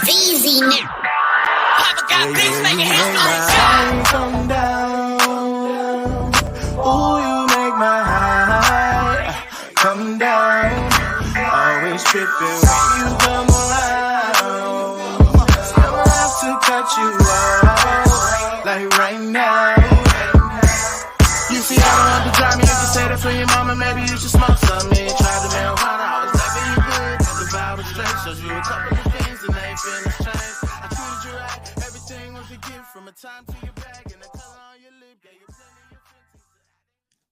Easy now. Papa got this, make it hit come down. Ooh, you make my high come down. Always tripping when you come around. I'ma have to cut you off, like right now. You see, I don't have to drive me. You can say that for your mama. Maybe you should smoke some. Me tried the marijuana. I was never you good. The vibe was straight. Showed you a couple of things and they ain't finna change. I treated you right. Everything was a gift from a time to your bag and the color on your lip. Gave you plenty of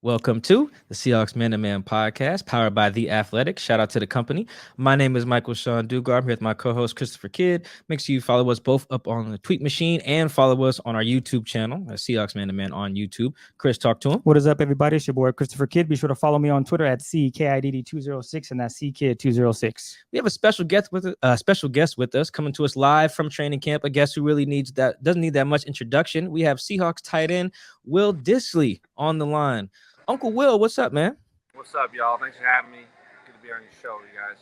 Welcome to the Seahawks Man-to-Man podcast, powered by The Athletic. Shout out to the company. My name is Michael-Shawn and I'm here with my co-host, Christopher Kidd. Make sure you follow us both up on the Tweet Machine and follow us on our YouTube channel, Seahawks Man-to-Man on YouTube. Chris, talk to him. What is up, everybody? It's your boy, Christopher Kidd. Be sure to follow me on Twitter at CKIDD206 and that's CKid206. We have a special guest with us, coming to us live from training camp. A guest who really doesn't need that much introduction. We have Seahawks tight end Will Dissly on the line. Uncle Will, what's up, man? What's up, y'all? Thanks for having me. Good to be on your show, you guys.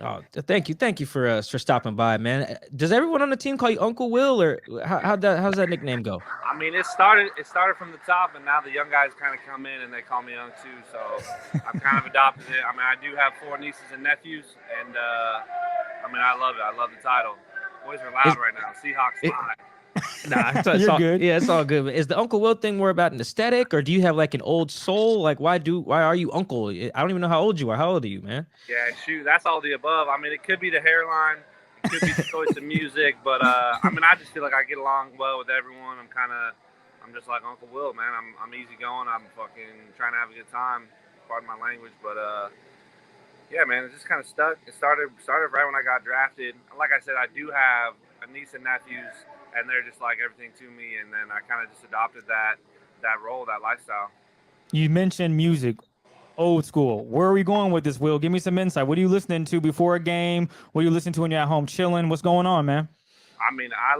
Oh, thank you for stopping by, man. Does everyone on the team call you Uncle Will, or how's that nickname go? I mean, it started from the top, and now the young guys kind of come in and they call me Young too. So I've kind of adopted it. I mean, I do have 4 nieces and nephews, and I mean, I love it. I love the title. Boys are loud right now. Seahawks live. Nah, You're good. Yeah, it's all good. Is the Uncle Will thing more about an aesthetic, or do you have like an old soul? Like, why are you Uncle? I don't even know how old you are. How old are you, man? Yeah, shoot, that's all the above. I mean, it could be the hairline, it could be the choice of music, but I mean, I just feel like I get along well with everyone. I'm just like Uncle Will, man. I'm easygoing. I'm fucking trying to have a good time. Pardon my language, but yeah, man, it just kind of stuck. It started right when I got drafted. Like I said, I do have a niece and nephews, and they're just like everything to me, and then I kind of just adopted that role, that lifestyle. You mentioned music, old school. Where are we going with this, Will? Give me some insight. What are you listening to before a game? What are you listening to when you're at home chilling? What's going on, man? I mean, I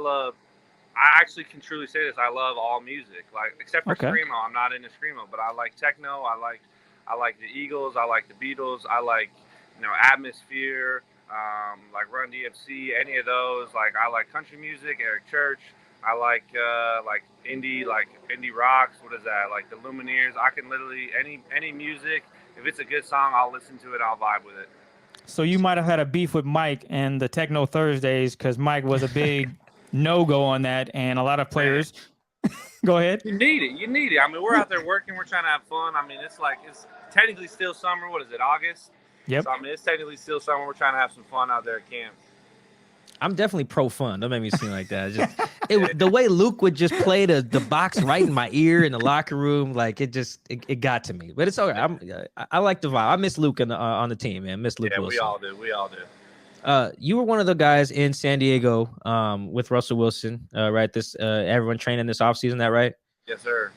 actually can truly say this. I love all music, like except for Screamo. I'm not into Screamo, but I like techno. I like the Eagles. I like the Beatles. I like, Atmosphere. Like Run DMC, any of those. Like, I like country music, Eric Church. I like indie rocks. What is that? Like the Lumineers. I can literally any music. If it's a good song, I'll listen to it. I'll vibe with it. So you might have had a beef with Mike and the Techno Thursdays because Mike was a big no-go on that, and a lot of players. Go ahead. You need it. I mean, we're out there working. We're trying to have fun. I mean, it's technically still summer. What is it? August. Yep. So, I mean, it's technically still summer. We're trying to have some fun out there at camp. I'm definitely pro fun. Don't make me seem like that. The way Luke would just play the box right in my ear in the locker room, like it got to me. But it's all right. I like the vibe. I miss Luke on the team, man. Miss Luke Wilson. We all do. You were one of the guys in San Diego with Russell Wilson, right? Everyone training this offseason, that right? Yes, sir.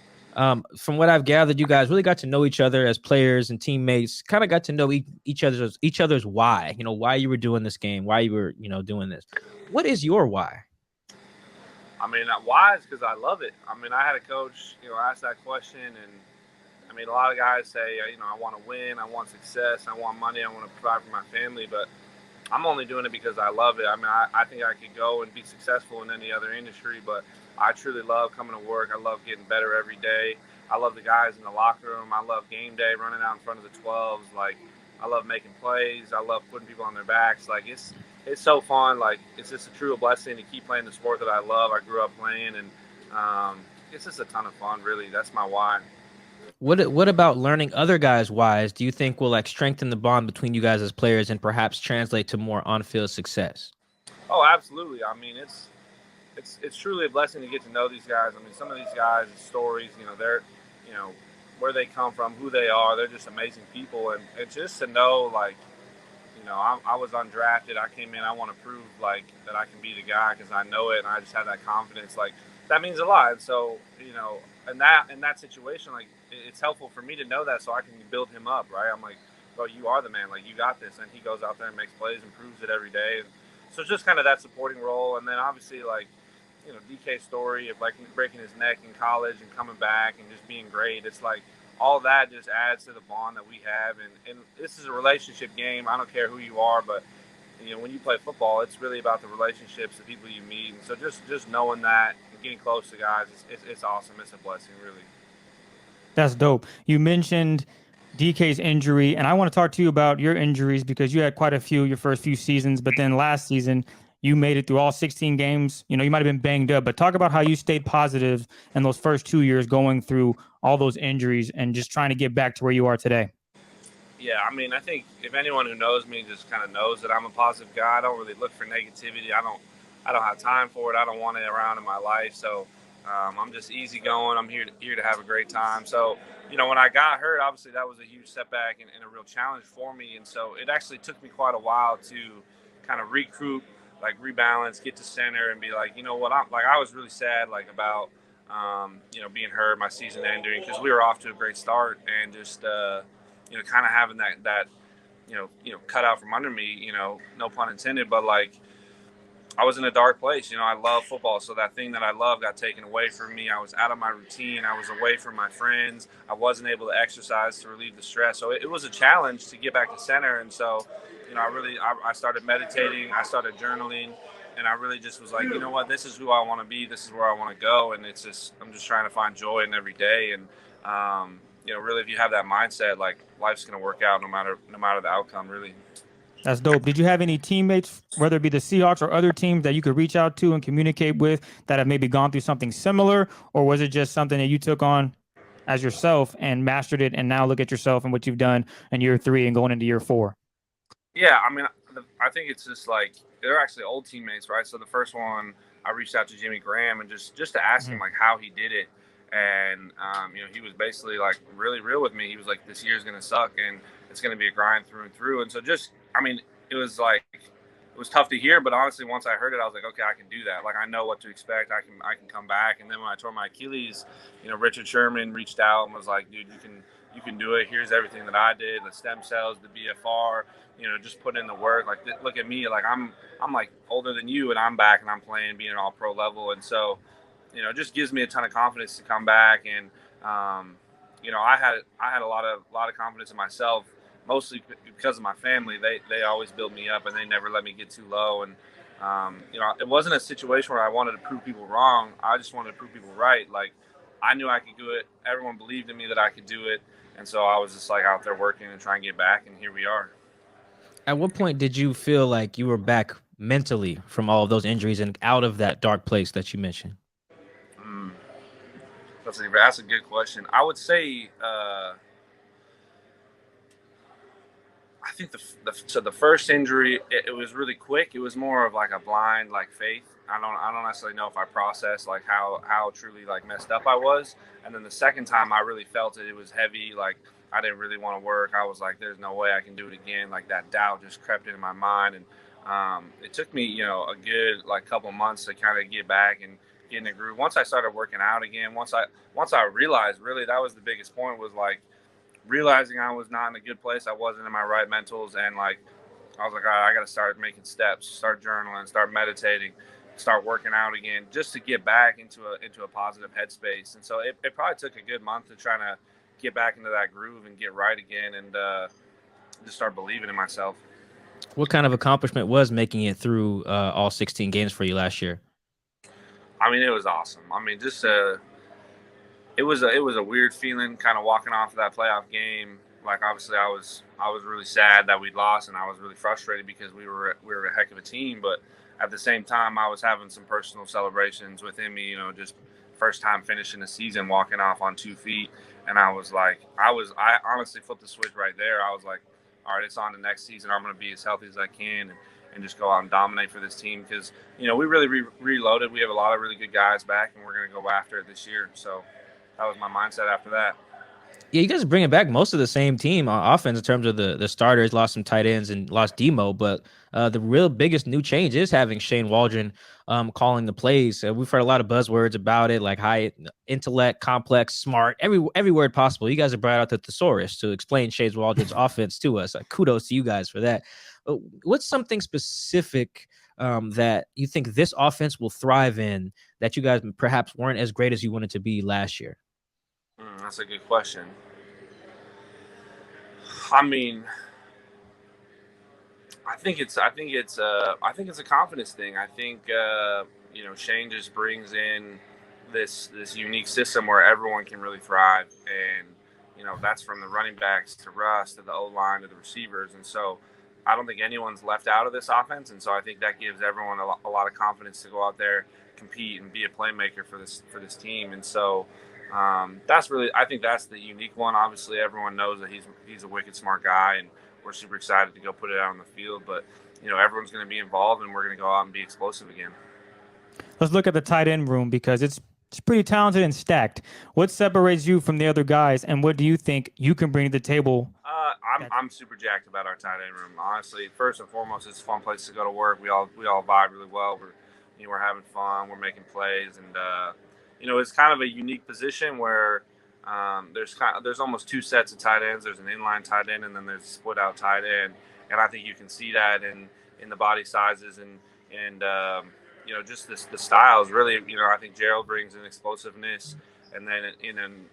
From what I've gathered, you guys really got to know each other as players and teammates. Kind of got to know each other's why. Why you were doing this game, why you were doing this. What is your why? I mean, why is because I love it. I mean, I had a coach, ask that question, and I mean, a lot of guys say, I want to win, I want success, I want money, I want to provide for my family, but I'm only doing it because I love it. I mean, I think I could go and be successful in any other industry, but I truly love coming to work. I love getting better every day. I love the guys in the locker room. I love game day, running out in front of the 12s. Like, I love making plays. I love putting people on their backs. Like, it's so fun. Like, it's just a true blessing to keep playing the sport that I love. I grew up playing, and it's just a ton of fun, really. That's my why. What about learning other guys' whys do you think will strengthen the bond between you guys as players and perhaps translate to more on-field success? Oh, absolutely. I mean, it's truly a blessing to get to know these guys. I mean, some of these guys' stories, they're, where they come from, who they are, they're just amazing people. And just to know, like, I was undrafted. I came in, I want to prove, like, that I can be the guy because I know it and I just have that confidence. Like, that means a lot. And so, in that situation, like, it's helpful for me to know that so I can build him up, right? I'm like, bro, you are the man. Like, you got this. And he goes out there and makes plays and proves it every day. And so it's just kind of that supporting role. And then obviously, like, DK's story of like breaking his neck in college and coming back and just being great. It's like all that just adds to the bond that we have. And this is a relationship game. I don't care who you are, but you know, when you play football, it's really about the relationships, the people you meet. And so just knowing that and getting close to guys, it's awesome. It's a blessing, really. That's dope. You mentioned DK's injury, and I want to talk to you about your injuries because you had quite a few your first few seasons, but then last season you made it through all 16 games. You know, you might have been banged up, but talk about how you stayed positive in those first 2 years going through all those injuries and just trying to get back to where you are today. Yeah, I mean, I think if anyone who knows me just kind of knows that I'm a positive guy. I don't really look for negativity. I don't have time for it. I don't want it around in my life. So I'm just easygoing. I'm here to have a great time. So, you know, when I got hurt, obviously that was a huge setback and a real challenge for me. And so it actually took me quite a while to kind of regroup, like rebalance, get to center, and be like, you know what, I was really sad like about you know, being hurt, my season ending, because we were off to a great start, and just you know, kind of having that you know cut out from under me, you know, no pun intended, but like I was in a dark place. You know, I love football, so that thing that I love got taken away from me. I was out of my routine. I was away from my friends. I wasn't able to exercise to relieve the stress. So it was a challenge to get back to center. And so, you know, I started meditating. I started journaling, and I really just was like, you know what, this is who I want to be. This is where I want to go. And I'm just trying to find joy in every day. And you know, really, if you have that mindset, like life's going to work out no matter the outcome, really. That's dope. Did you have any teammates, whether it be the Seahawks or other teams, that you could reach out to and communicate with that have maybe gone through something similar? Or was it just something that you took on as yourself and mastered it, and now look at yourself and what you've done in year 3 and going into year 4? Yeah, I mean, I think it's just like they're actually old teammates, right? So the first one, I reached out to Jimmy Graham and just to ask him like how he did it, and you know, he was basically like really real with me. He was like, "This year's gonna suck, and it's gonna be a grind through and through." And so just, I mean, it was tough to hear, but honestly, once I heard it, I was like, okay, I can do that. Like, I know what to expect. I can come back. And then when I tore my Achilles, you know, Richard Sherman reached out and was like, dude, you can do it. Here's everything that I did, the stem cells, the BFR, you know, just put in the work. Like, look at me. Like, I'm like older than you, and I'm back and I'm playing, being an all pro level. And so, you know, it just gives me a ton of confidence to come back. And, you know, I had a lot of confidence in myself, mostly because of my family. They always build me up, and they never let me get too low. And you know, it wasn't a situation where I wanted to prove people wrong. I just wanted to prove people right. Like, I knew I could do it. Everyone believed in me that I could do it, and so I was just like out there working and trying to get back. And here we are. At what point did you feel like you were back mentally from all of those injuries and out of that dark place that you mentioned? That's a good question. I would say, I think the first injury, it was really quick. It was more of like a blind like faith. I don't necessarily know if I processed like how truly like messed up I was. And then the second time I really felt it. It was heavy. Like, I didn't really want to work. I was like, there's no way I can do it again. Like, that doubt just crept into my mind. And it took me, you know, a good like couple months to kind of get back and get in the groove. Once I started working out again, once I realized, really, that was the biggest point, was like realizing I was not in a good place. I wasn't in my right mentals, and like I was like, all right, I got to start making steps, start journaling, start meditating, start working out again, just to get back into a positive headspace. And so it probably took a good month to try to get back into that groove and get right again, and just start believing in myself. What kind of accomplishment was making it through all 16 games for you last year? I mean, it was awesome. I mean, just it was a weird feeling, kind of walking off of that playoff game. Like, obviously, I was really sad that we'd lost, and I was really frustrated because we were a heck of a team. But at the same time, I was having some personal celebrations within me. You know, just first time finishing the season, walking off on 2 feet, and I was like, I honestly flipped the switch right there. I was like, all right, it's on to next season. I'm going to be as healthy as I can and just go out and dominate for this team, because, you know, we really reloaded. We have a lot of really good guys back, and we're going to go after it this year. So that was my mindset after that. Yeah, you guys are bringing back most of the same team on offense in terms of the starters. Lost some tight ends and lost Demo, but the real biggest new change is having Shane Waldron calling the plays. We've heard a lot of buzzwords about it, like high intellect, complex, smart, every word possible. You guys have brought out the thesaurus to explain Shane Waldron's offense to us. Kudos to you guys for that. What's something specific that you think this offense will thrive in that you guys perhaps weren't as great as you wanted to be last year? That's a good question. I mean, I think it's a confidence thing. I think Shane just brings in this unique system where everyone can really thrive, and that's from the running backs to Russ to the O-line to the receivers, and so I don't think anyone's left out of this offense, and so I think that gives everyone a lot of confidence to go out there, compete, and be a playmaker for this team, and so I think that's the unique one. Obviously, everyone knows that he's a wicked smart guy, and we're super excited to go put it out on the field, but everyone's going to be involved, and we're going to go out and be explosive again. Let's look at the tight end room because it's pretty talented and stacked. What separates you from the other guys, and what do you think you can bring to the table? I'm super jacked about our tight end room. Honestly, first and foremost, it's a fun place to go to work. We all vibe really well. We're having fun. We're making plays, and it's kind of a unique position where there's almost two sets of tight ends. There's an inline tight end, and then there's a split out tight end. And I think you can see that in the body sizes and just the styles. Really, I think Gerald brings an explosiveness, and then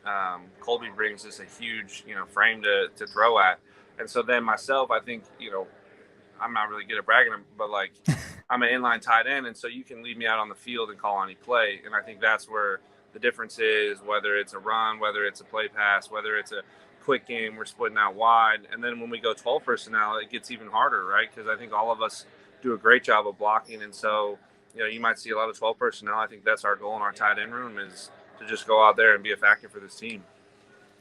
Colby brings just a huge frame to throw at. And so then myself, I think I'm not really good at bragging, but like I'm an inline tight end, and so you can leave me out on the field and call any play. And I think that's where the difference is, whether it's a run, whether it's a play pass, whether it's a quick game, we're splitting out wide. And then when we go 12 personnel, it gets even harder, right? Because I think all of us do a great job of blocking. And so, you might see a lot of 12 personnel. I think that's our goal in our tight end room, is to just go out there and be a factor for this team.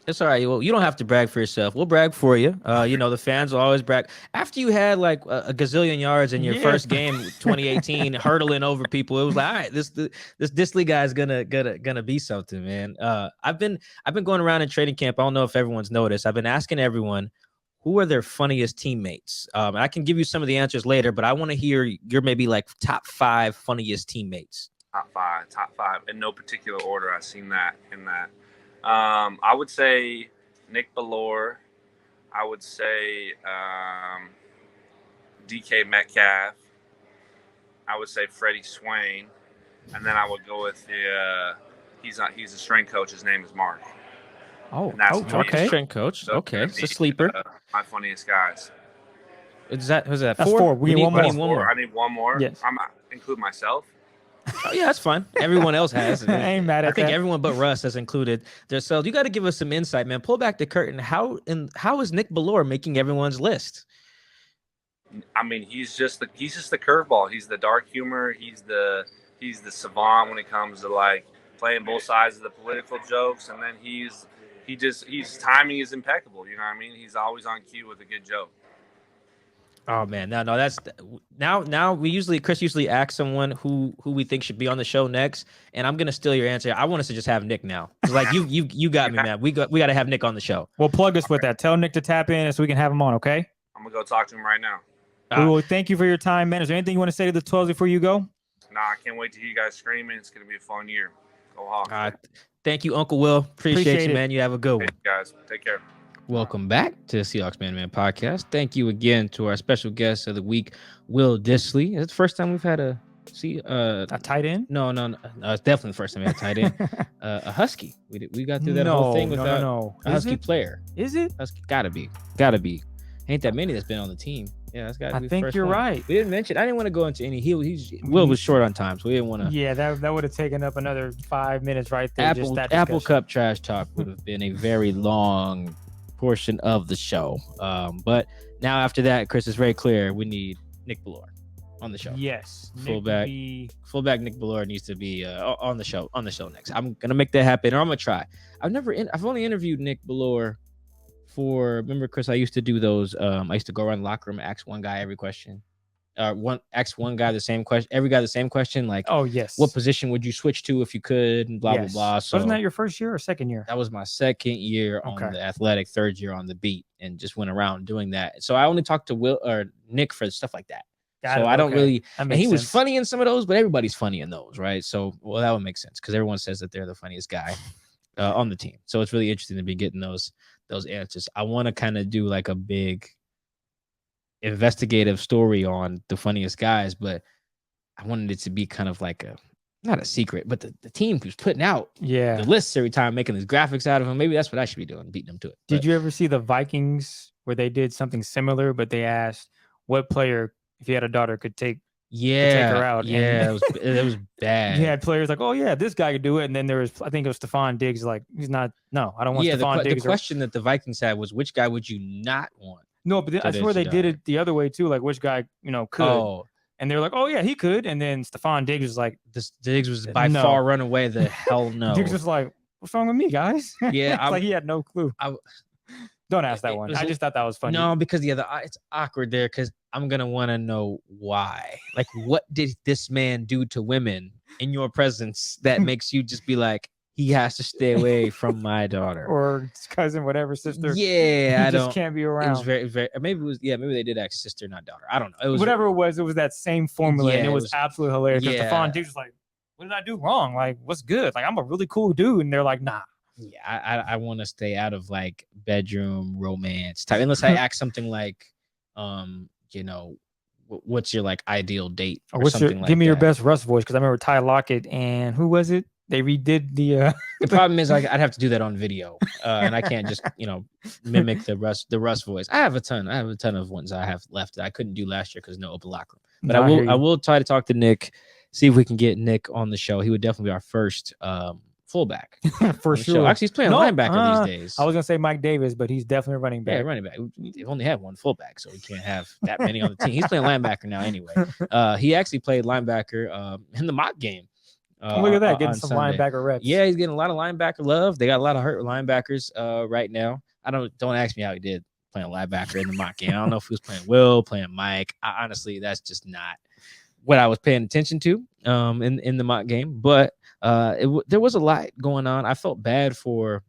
It's all right. Well, you don't have to brag for yourself. We'll brag for you. The fans will always brag. After you had like a gazillion yards in your first game, 2018, hurdling over people, it was like, all right, this Disley guy is gonna be something, man. I've been going around in training camp. I don't know if everyone's noticed. I've been asking everyone who are their funniest teammates. And I can give you some of the answers later, but I want to hear your maybe like top 5 funniest teammates. Top five in no particular order. I've seen that in that. I would say Nick Ballore. I would say DK Metcalf. I would say Freddie Swain, and then I would go with he's a strength coach. His name is Mark. Oh, okay. Strength coach. So okay, it's a sleeper. My funniest guys. Who's that? That's 4. We need one more. I need one more. Yes. I'm include myself. Oh, yeah, that's fine. Everyone else has. I ain't mad at that. I think everyone but Russ has included themselves. You got to give us some insight, man. Pull back the curtain. How is Nick Ballore making everyone's list? I mean, he's just the curveball. He's the dark humor. He's the savant when it comes to like playing both sides of the political jokes, and then his timing is impeccable. You know what I mean? He's always on cue with a good joke. Oh man, no, that's now Chris usually asks someone who we think should be on the show next, and I'm gonna steal your answer. I want us to just have Nick now. It's like you got me, man. We got to have Nick on the show. Well, plug us with that. Tell Nick to tap in so we can have him on. Okay. I'm gonna go talk to him right now. Well, thank you for your time, man. Is there anything you want to say to the 12s before you go? Nah, I can't wait to hear you guys screaming. It's gonna be a fun year. Go Hawks. Thank you, Uncle Will. Appreciate you, man. You have a good one. Hey, guys, take care. Welcome back to the Seahawks Man to Man podcast. Thank you again to our special guest of the week, Will Disley. It's the first time we've had a tight end. No, it's definitely the first time we had a tight end. A Husky. We got through that whole thing without a Husky player. Is it? Husky gotta be. Ain't that many that's been on the team. Yeah, that's gotta be. I think you're right. We didn't mention. I didn't want to go into any. Will was short on time, so we didn't want to. Yeah, that would have taken up another 5 minutes right there. Apple Cup trash talk would have been a very long portion of the show. But now after that, Chris, is very clear. We need Nick Ballore on the show. Yes, fullback Nick Ballore needs to be on the show next. I'm gonna make that happen, or I'm gonna try. I've only interviewed Nick Ballore remember, Chris, I used to do those. I used to go around the locker room, ask one guy every question. Ask one guy the same question, every guy the same question, like, oh yes, what position would you switch to if you could, and blah blah blah. So wasn't that your first year or second year? That was my second year on the Athletic, third year on the beat, and just went around doing that. So I only talked to Will or Nick for stuff like that. I don't really. And he was funny in some of those, but everybody's funny in those, right? So that would make sense because everyone says that they're the funniest guy on the team. So it's really interesting to be getting those answers. I want to kind of do like a big investigative story on the funniest guys, but I wanted it to be kind of like not a secret, but the team who's putting out the lists every time, making these graphics out of them. Maybe that's what I should be doing, beating them to it. Did you ever see the Vikings where they did something similar, but they asked what player, if he had a daughter, could take Yeah, her out. yeah, And it was bad. you had players like, oh yeah, this guy could do it, and then there was, I think it was Stephon Diggs. Like, he's not. No, I don't want Yeah, Stephon the Diggs. question that the Vikings had was, which guy would you not want? No, but I swear they did it the other way too. Like, which guy could. Oh, and they were like, oh yeah, he could. And then Stephon Diggs was like, this Diggs was by far run away the hell no. Diggs was like, what's wrong with me, guys? Yeah, it's like he had no clue. Don't ask that one. I just thought that was funny. No, because it's awkward there because I'm gonna want to know why. Like, what did this man do to women in your presence that makes you just be like, he has to stay away from my daughter or his cousin, whatever, sister? Yeah, I just can't be around. It was very, very. Maybe they did ask sister, not daughter. I don't know. It was whatever it was. It was that same formula, and it was absolutely hilarious. Because Stephon Diggs was like, "What did I do wrong? Like, what's good? Like, I'm a really cool dude," and they're like, "Nah." Yeah, I want to stay out of like bedroom romance type, unless I ask something like, what's your like ideal date or something like give me that. Your best Russ voice, because I remember Ty Lockett and who was it? They redid the. The problem is I'd have to do that on video, and I can't just mimic the Russ voice. I have a ton of ones I have left that I couldn't do last year because no open locker room. But I will try to talk to Nick, see if we can get Nick on the show. He would definitely be our first fullback for sure. Show. Actually, he's playing linebacker these days. I was gonna say Mike Davis, but he's definitely running back. Yeah, running back. They've only had one fullback, so we can't have that many on the team. He's playing linebacker now anyway. He actually played linebacker in the mock game. Look at that, getting some Sunday. Linebacker reps. Yeah, he's getting a lot of linebacker love. They got a lot of hurt linebackers right now. Don't ask me how he did playing linebacker in the mock game. I don't know if he was playing Will, playing Mike. Honestly, that's just not what I was paying attention to in the mock game. But there was a lot going on. I felt bad for.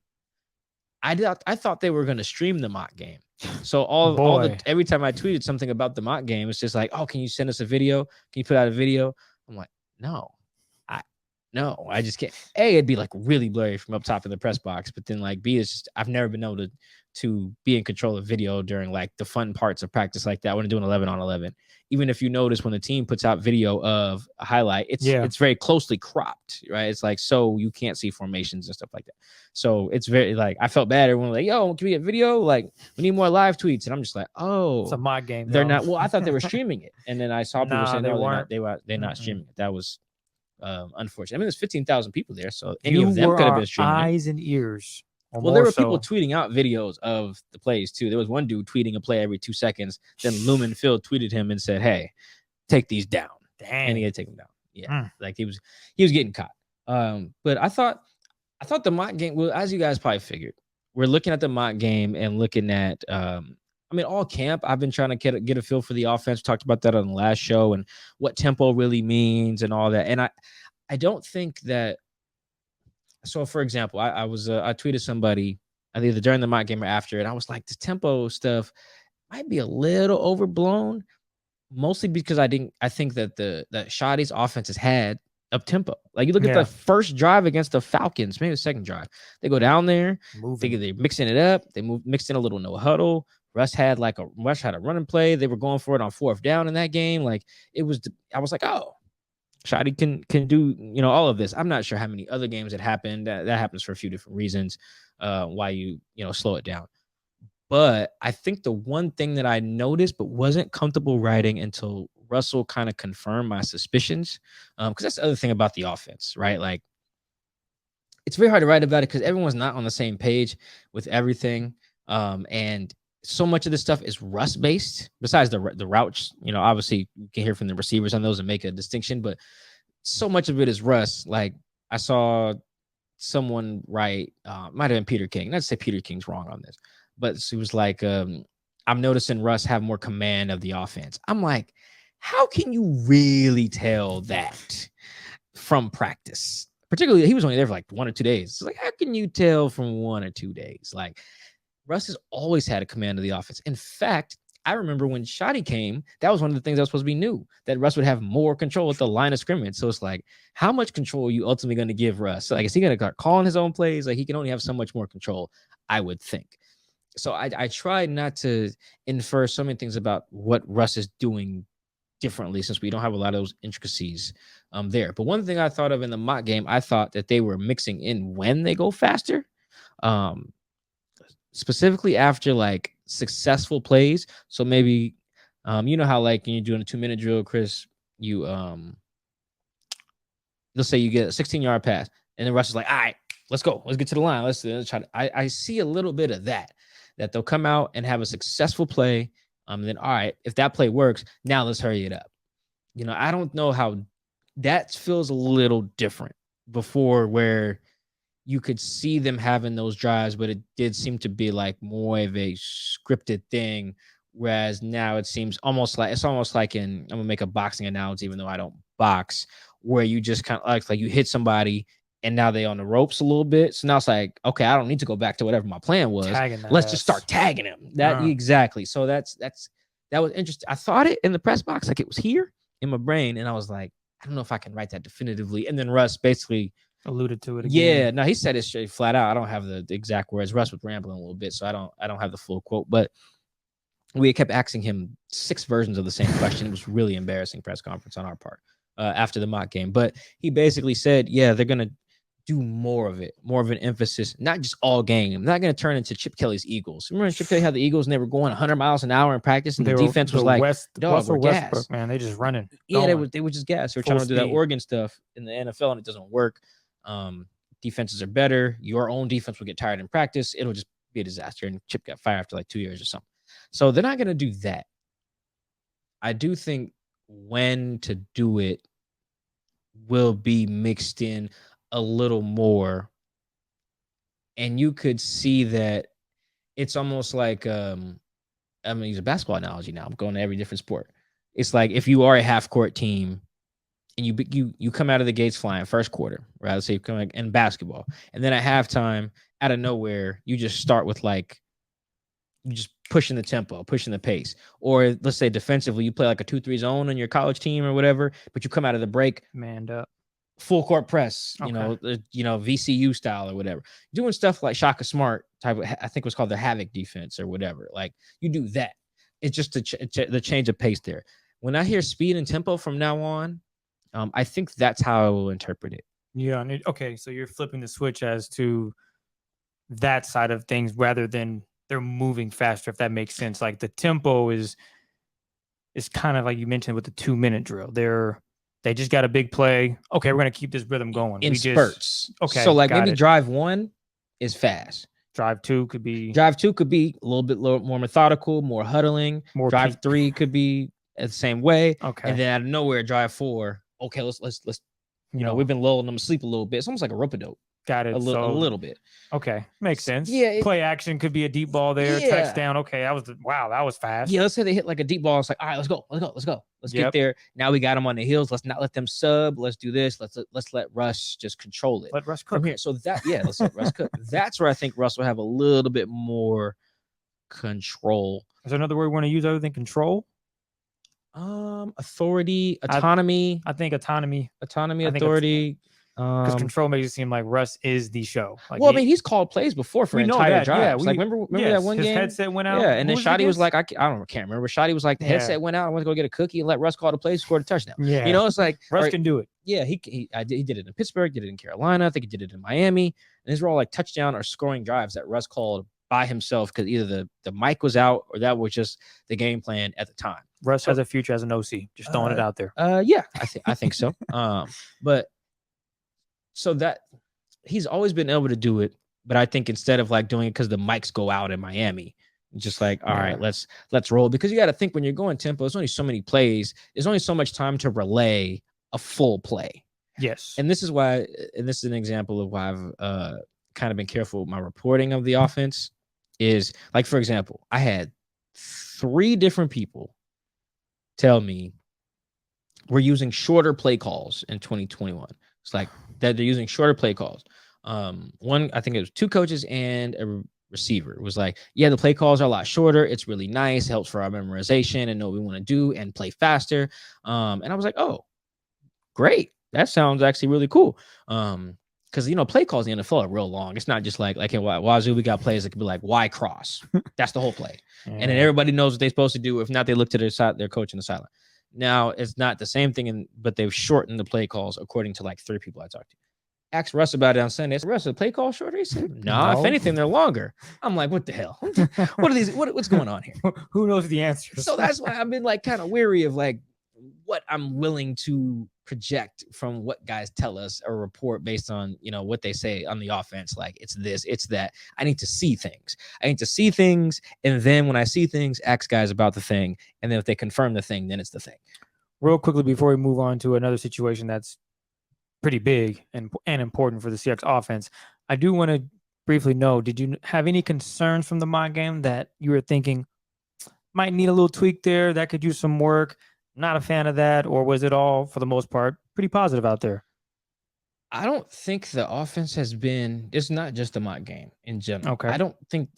I thought they were going to stream the mock game. So every time I tweeted something about the mock game, it's just like, oh, can you send us a video? Can you put out a video? I'm like, no, I just can't. A, it'd be like really blurry from up top in the press box, but then like B, it's just I've never been able to be in control of video during like the fun parts of practice like that when I'm doing 11 on 11. Even if you notice when the team puts out video of a highlight, it's very closely cropped, right? It's like so you can't see formations and stuff like that. So it's very like I felt bad. Everyone was like, yo, can we get video? Like we need more live tweets, and I'm just like, oh, it's a mock game. They're not. Well, I thought they were streaming it, and then I saw people saying they're not streaming it. That was. Unfortunately, I mean, there's 15,000 people there, so any of them could have been streaming. Eyes and ears. Well, there were people tweeting out videos of the plays too. There was one dude tweeting a play every 2 seconds. Then Lumen Phil tweeted him and said, "Hey, take these down." Dang. And he had to take them down. Yeah, like he was getting caught. But I thought the mock game. Well, as you guys probably figured, we're looking at the mock game and looking at. I mean, all camp, I've been trying to get a feel for the offense. We talked about that on the last show and what tempo really means and all that. And I don't think that. So, for example, I tweeted somebody either during the mock game or after, and I was like, the tempo stuff might be a little overblown, mostly because I think that that Shoddy's offense has had up tempo. Like you look at the first drive against the Falcons, maybe the second drive, they go down there, they're mixing it up. They mixed in a little no huddle. Russ had a running play. They were going for it on fourth down in that game. Like I was like, oh, Shoddy can do, all of this. I'm not sure how many other games it happened. That happens for a few different reasons. Why you slow it down. But I think the one thing that I noticed but wasn't comfortable writing until Russell kind of confirmed my suspicions, because that's the other thing about the offense, right? Like it's very hard to write about it because everyone's not on the same page with everything, and so much of this stuff is Russ based. Besides the routes, obviously you can hear from the receivers on those and make a distinction, but so much of it is Russ. Like I saw someone write, might have been Peter King. Not to say Peter King's wrong on this, but she was like, I'm noticing Russ have more command of the offense. I'm like, how can you really tell that from practice? Particularly, he was only there for like 1 or 2 days. It's like, how can you tell from 1 or 2 days? Like, Russ has always had a command of the offense. In fact, I remember when Shoddy came, that was one of the things that was supposed to be new, that Russ would have more control at the line of scrimmage. So it's like, how much control are you ultimately going to give Russ? So like, is he going to start calling his own plays? Like, he can only have so much more control, I would think. So I tried not to infer so many things about what Russ is doing differently since we don't have a lot of those intricacies there. But one thing I thought of in the mock game, I thought that they were mixing in when they go faster. Specifically after like successful plays. So maybe You know how like when you're doing a 2-minute drill, Chris, you let's say you get a 16-yard pass, and then Russ is like, all right, let's go. Let's get to the line. Let's try to. I see a little bit of that they'll come out and have a successful play. Then all right, if that play works, now let's hurry it up. I don't know how that feels a little different before, where you could see them having those drives, but it did seem to be like more of a scripted thing. Whereas now it seems almost like I'm gonna make a boxing analogy, even though I don't box, where you just kind of like you hit somebody and now they on the ropes a little bit. So now it's like, okay, I don't need to go back to whatever my plan was. Let's just start tagging him. Exactly. So that was interesting. I thought it in the press box, like it was here in my brain, and I was like, I don't know if I can write that definitively. And then Russ basically alluded to it again. Yeah, no, he said it straight flat out. I don't have the exact words. Russ was rambling a little bit, so I don't have the full quote, but we kept asking him 6 versions of the same question. It was really embarrassing press conference on our part after the mock game. But he basically said, yeah, they're going to do more of it, more of an emphasis, not just all game. Not going to turn into Chip Kelly's Eagles. Remember Chip Kelly had the Eagles and they were going 100 miles an hour in practice, and the defense was like, dog, we're gas. Man, they just running. Yeah, they were just gas. They were trying to do that Oregon stuff in the NFL, and it doesn't work. Defenses are better. Your own defense will get tired in practice. It'll just be a disaster. And Chip got fired after like 2 years or something. So they're not going to do that. I do think when to do it will be mixed in a little more. And you could see that it's almost like, I'm going to use a basketball analogy now. I'm going to every different sport. It's like if you are a half-court team and you come out of the gates flying first quarter, right? Let's say you come in basketball. And then at halftime, out of nowhere, you just start with like, you just pushing the tempo, pushing the pace. Or let's say defensively, you play like a 2-3 zone on your college team or whatever, but you come out of the break, manned up, full court press, VCU style or whatever. Doing stuff like Shaka Smart type of, I think it was called the Havoc defense or whatever. Like you do that. It's just the change of pace there. When I hear speed and tempo from now on, I think that's how I will interpret it. Yeah. Okay. So you're flipping the switch as to that side of things rather than they're moving faster, if that makes sense. Like the tempo is kind of like you mentioned with the 2-minute drill. They just got a big play. Okay, we're gonna keep this rhythm going in spurts. Okay, so like maybe drive 1 is fast. Drive 2 could be a little bit more methodical, more huddling. More drive 3 could be the same way. Okay, and then out of nowhere, drive 4. Okay, let's we've been lulling them asleep a little bit. It's almost like a rope-a-dope. Got it. A little bit. Okay. Makes sense. Yeah. Play action could be a deep ball there. Yeah. Touchdown. Okay. That was fast. Yeah. Let's say they hit like a deep ball. It's like, all right, let's go. Let's get there. Now we got them on the heels. Let's not let them sub. Let's do this. Let's let Russ just control it. Let Russ cook. From here. So let's let Russ cook. That's where I think Russ will have a little bit more control. Is there another word we want to use other than control? Authority, autonomy. I think autonomy. Authority. Because control makes it seem like Russ is the show. Like I mean, he's called plays before for entire drives. Yeah, like remember that one his game? His headset went out. Yeah, and then Shotty was like, I can't remember. Shotty was like, the headset went out. I went to go get a cookie and let Russ call the play, scored a touchdown. Yeah, it's like Russ can do it. Yeah, he did it in Pittsburgh, did it in Carolina. I think he did it in Miami. And these were all like touchdown or scoring drives that Russ called by himself because either the mic was out or that was just the game plan at the time. Russ has a future as an OC. Just throwing it out there. Yeah, I think so. But. So that he's always been able to do it, but I think instead of like doing it because the mics go out in Miami, just like, all right, let's roll. Because you got to think when you're going tempo, there's only so many plays. There's only so much time to relay a full play. Yes. And this is why, and this is an example of why I've kind of been careful with my reporting of the offense is like, for example, I had 3 different people tell me we're using shorter play calls in 2021. It's like that they're using shorter play calls. One, I think it was 2 coaches and a receiver. It was like, yeah, the play calls are a lot shorter. It's really nice. Helps for our memorization and know what we want to do and play faster. And I was like, oh, great. That sounds actually really cool. Because, play calls in the NFL are real long. It's not just like in Wazoo, we got plays that could be like Y cross. That's the whole play. And then everybody knows what they're supposed to do. If not, they look to their coach in the sideline. Now, it's not the same thing, but they've shortened the play calls according to like 3 people I talked to. Asked Russ about it on Sunday. I said, Russ, the play call shorter? He said, no, if No. anything, they're longer. I'm like, what the hell? What are these? What's going on here? Who knows the answers? So that's why I've been like kind of weary of like what I'm willing to project from what guys tell us or report based on, you know, what they say on the offense. Like it's this, it's that. I need to see things. And then when I see things, ask guys about the thing. And then if they confirm the thing, then it's the thing. Real quickly before we move on to another situation that's pretty big and important for the Seahawks offense, I do want to briefly know, did you have any concerns from the mock game that you were thinking might need a little tweak there, that could use some work? Not a fan of that, or was it all, for the most part, pretty positive out there? I don't think the offense has been, it's not just the mock game in general. Okay. I don't think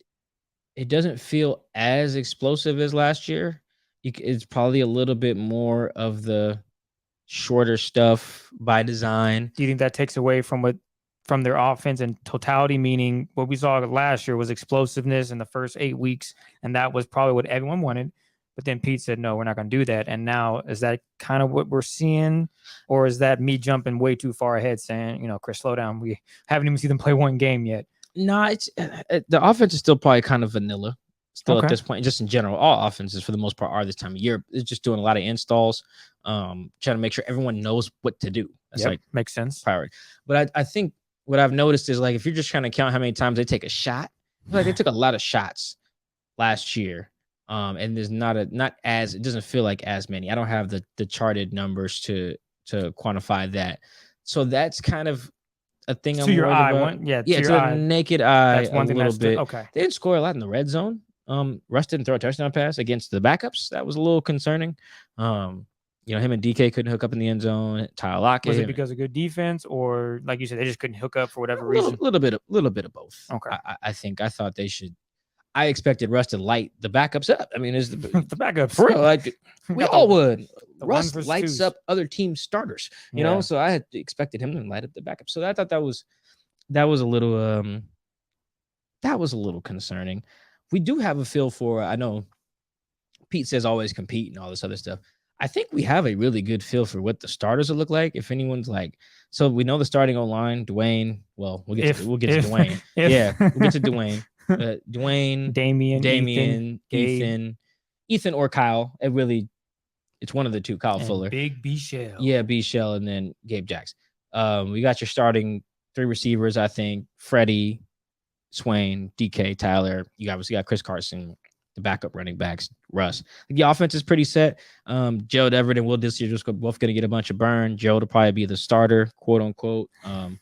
it doesn't feel as explosive as last year. It's probably a little bit more of the shorter stuff by design. Do you think that takes away from their offense in totality, meaning what we saw last year was explosiveness in the first 8 weeks, and that was probably what everyone wanted? But then Pete said, no, we're not going to do that. And now, is that kind of what we're seeing? Or is that me jumping way too far ahead saying, you know, Chris, slow down. We haven't even seen them play one game yet. No, it's the offense is still probably kind of vanilla still Okay. at this point. Just in general, all offenses for the most part are this time of year. It's just doing a lot of installs, trying to make sure everyone knows what to do. That's like makes sense. priority. But I think what I've noticed is like if you're just trying to count how many times they take a shot, like they took a lot of shots last year. And there's it doesn't feel like as many. I don't have the charted numbers to quantify that. So that's kind of a thing To I'm your worried eye, about. to To your the eye, naked eye, that's one a thing little that's bit. okay. They didn't score a lot in the red zone. Russ didn't throw a touchdown pass against the backups. That was a little concerning. You know, him and DK couldn't hook up in the end zone. Tyler Lockett. Was it because of good defense, or like you said, they just couldn't hook up for whatever reason? Little bit of both. Okay. I thought they should. I expected Russ to light the backups up. I mean, it's the backups. for real. Like we all would. Russ ones lights twos. up other team starters, you know. So I had expected him to light up the backup. So I thought that was a little concerning. We do have a feel for. I know Pete says always compete and all this other stuff. I think we have a really good feel for what the starters will look like. If anyone's like, so we know the starting O-line, Duane. Well, we'll get to Duane. We'll get to Duane. Duane, Damian, Ethan or Kyle. It's one of the two. Kyle Fuller, Big B Shell. Yeah, B Shell, and then Gabe Jacks. We got your starting 3 receivers. I think Freddie, Swain, DK, Tyler. You obviously got Chris Carson, the backup running backs, Russ. The offense is pretty set. Joe Everett and Will Disley are just both going to get a bunch of burn. Joe to probably be the starter, quote unquote. And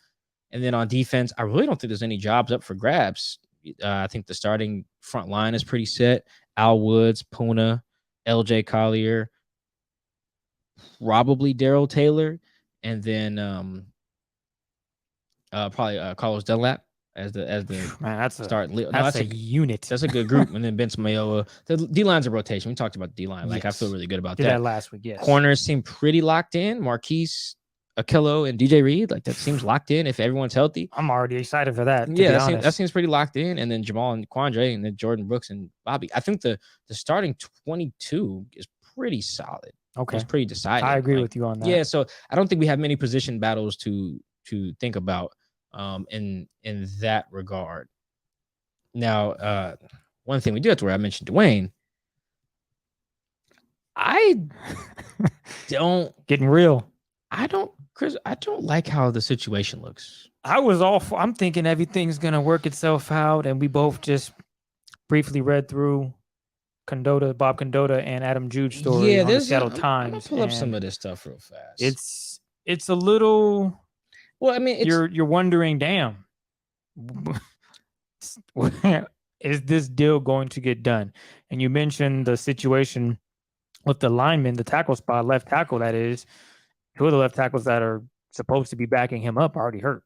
then on defense, I really don't think there's any jobs up for grabs. I think the starting front line is pretty set. Al Woods, Puna, LJ Collier, probably Daryl Taylor, and then probably Carlos Dunlap as the Man, that's start. That's a unit. That's a good group. And then Benson Mayoa. The D line's a rotation. We talked about the D line. Like I feel really good about Did that last week. Yes. Corners seem pretty locked in. Marquise, Akillo, and DJ Reed. Like that seems locked in if everyone's healthy. I'm already excited for that. That seems pretty locked in. And then Jamal and Quandre, and then Jordan Brooks and Bobby. I think the starting 22 is pretty solid. Okay. It's pretty decided. I agree with you on that. Yeah. So I don't think we have many position battles to think about in that regard. Now, one thing we do have to where I mentioned Duane. I don't getting real. Chris, I don't like how the situation looks. I'm thinking everything's gonna work itself out, and we both just briefly read through Bob Condota and Adam Jude's story on the Seattle Times. I'm gonna pull up some of this stuff real fast. It's a little. Well, I mean, you're wondering, damn, is this deal going to get done? And you mentioned the situation with the lineman, the tackle spot, left tackle. That is, 2 of the left tackles that are supposed to be backing him up are already hurt.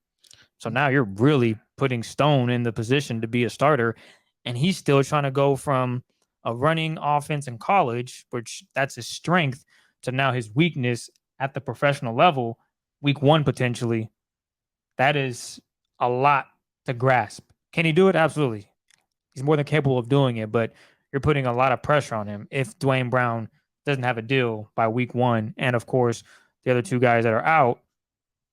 So now you're really putting Stone in the position to be a starter, and he's still trying to go from a running offense in college, which that's his strength, to now his weakness at the professional level, week 1 potentially. That is a lot to grasp. Can he do it? Absolutely. He's more than capable of doing it, but you're putting a lot of pressure on him if Duane Brown doesn't have a deal by week 1. And of course, the other 2 guys that are out,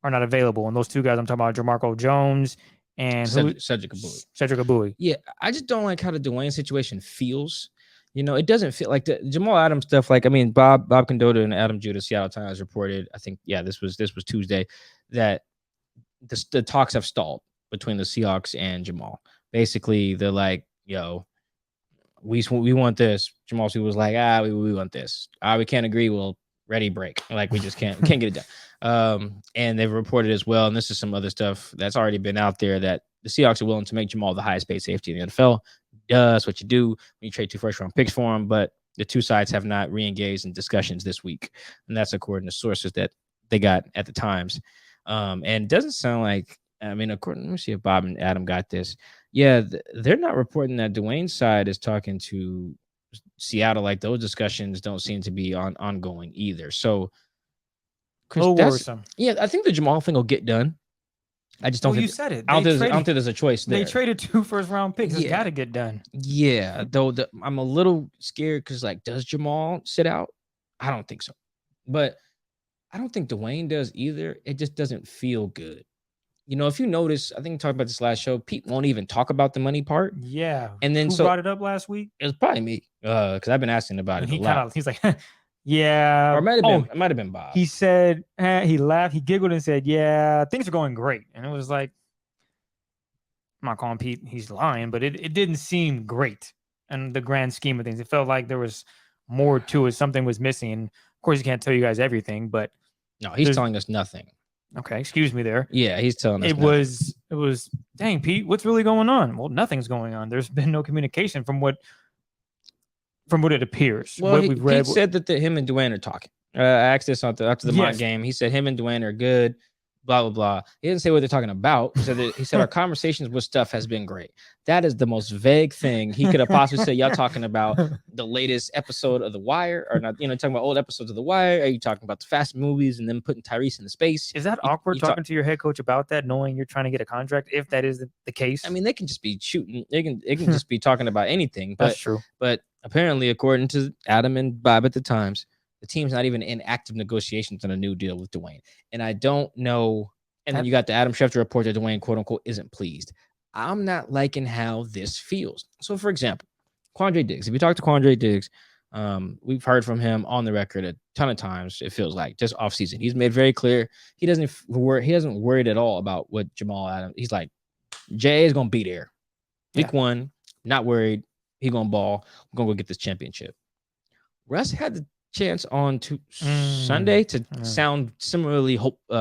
are not available. And those two guys I'm talking about, Jamarco Jones and Cedric Abui. Cedric Abui. Yeah, I just don't like how the Dwayne situation feels. It doesn't feel like the Jamal Adams stuff. Like, I mean, Bob Condotta and Adam Judah, Seattle Times reported, I think, this was Tuesday, that the talks have stalled between the Seahawks and Jamal. Basically, they're like, yo, we want this. Jamal was like, we want this. We can't agree. Well, ready, break. Like, we just can't get it done. And they've reported as well, and this is some other stuff that's already been out there, that the Seahawks are willing to make Jamal the highest paid safety in the NFL. That's what you do when you trade 2 first-round picks for him, but the two sides have not re-engaged in discussions this week, and that's according to sources that they got at the Times. And it doesn't sound like, I mean, let me see if Bob and Adam got this. Yeah, they're not reporting that Dwayne's side is talking to Seattle. Like, those discussions don't seem to be ongoing either. So, Chris, worrisome. Yeah, I think the Jamal thing will get done. I just don't think you said it. I don't think there's a choice there. They traded 2 first-round picks. It's got to get done. Yeah, though I'm a little scared because, like, does Jamal sit out? I don't think so. But I don't think Dwayne does either. It just doesn't feel good. If you notice, I think we talked about this last show, Pete won't even talk about the money part. Yeah. And then Who brought it up last week? It was probably me, because I've been asking about it a lot. He's like, yeah. Or it might have been Bob. He said, he laughed, he giggled and said, yeah, things are going great. And it was like, I'm not calling Pete, he's lying, but it didn't seem great in the grand scheme of things. It felt like there was more to it. Something was missing. And of course, he can't tell you guys everything, but no, he's telling us nothing. Okay, excuse me there. Yeah, he's telling us it was, dang, Pete, what's really going on? Well, nothing's going on. There's been no communication from what it appears. Well, what we've read. Pete said that him and Duane are talking. I asked this after the mock game. He said him and Duane are good. Blah, blah, blah. He didn't say what they're talking about. He said our conversations with stuff has been great. That is the most vague thing he could have possibly said. Y'all talking about the latest episode of The Wire, or not? Talking about old episodes of The Wire. Are you talking about the fast movies and then putting Tyrese into space? Is that awkward talking to your head coach about that, knowing you're trying to get a contract? If that is the case, I mean, they can just be shooting. They can just be talking about anything. But, that's true. But apparently, according to Adam and Bob at the Times, the team's not even in active negotiations on a new deal with Duane. And I don't know. And then you got the Adam Schefter report that Duane, quote unquote, isn't pleased. I'm not liking how this feels. So, for example, Quandre Diggs. If you talk to Quandre Diggs, we've heard from him on the record a ton of times. It feels like just off season. He's made very clear he hasn't worried at all about what Jamal Adams. He's like, Jay is gonna be there. Week 1, not worried. He gonna ball. We're gonna go get this championship. Russ had the chance on Sunday to sound similarly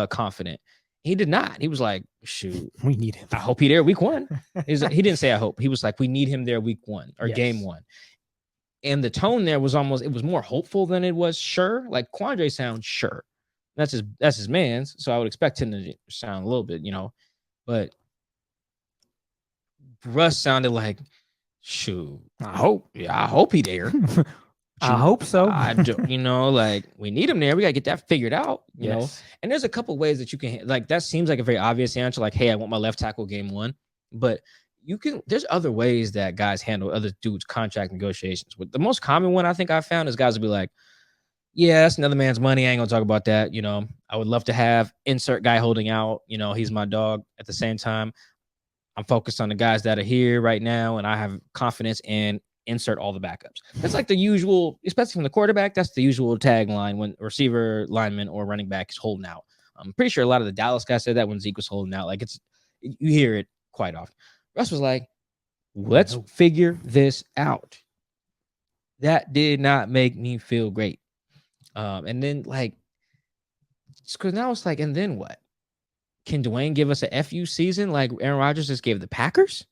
confident. He did not. He was like, shoot, we need him. I hope he there week 1. He didn't say I hope. He was like, we need him there week 1 or game 1. And the tone there was it was more hopeful than it was sure. Like, Quandre sounds sure. That's his man's. So I would expect him to sound a little bit, but Russ sounded like, shoot, I hope he there. I hope so. Like, we need him there. We got to get that figured out, you know? And there's a couple ways that you can, like, that seems like a very obvious answer. Like, hey, I want my left tackle game 1. But there's other ways that guys handle other dudes' contract negotiations. But the most common one I think I found is guys will be like, yeah, that's another man's money. I ain't going to talk about that. I would love to have insert guy holding out. He's my dog. At the same time, I'm focused on the guys that are here right now, and I have confidence in insert all the backups. That's like the usual, especially from the quarterback. That's the usual tagline when receiver, lineman, or running back is holding out. I'm pretty sure a lot of the Dallas guys said that when Zeke was holding out. Like, you hear it quite often. Russ was like, let's figure this out. That did not make me feel great. And then, like, because now it's like, and then what? Can Duane give us a FU season like Aaron Rodgers just gave the Packers?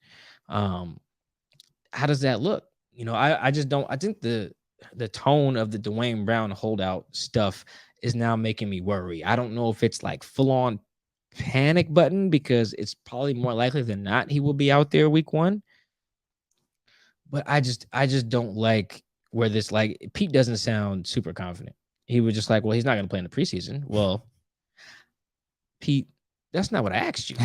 How does that look? I just don't. I think the tone of the Duane Brown holdout stuff is now making me worry. I don't know if it's like full on panic button, because it's probably more likely than not he will be out there week 1. But I just don't like where this, like, Pete doesn't sound super confident. He was just like, well, he's not going to play in the preseason. Well, Pete, that's not what I asked you.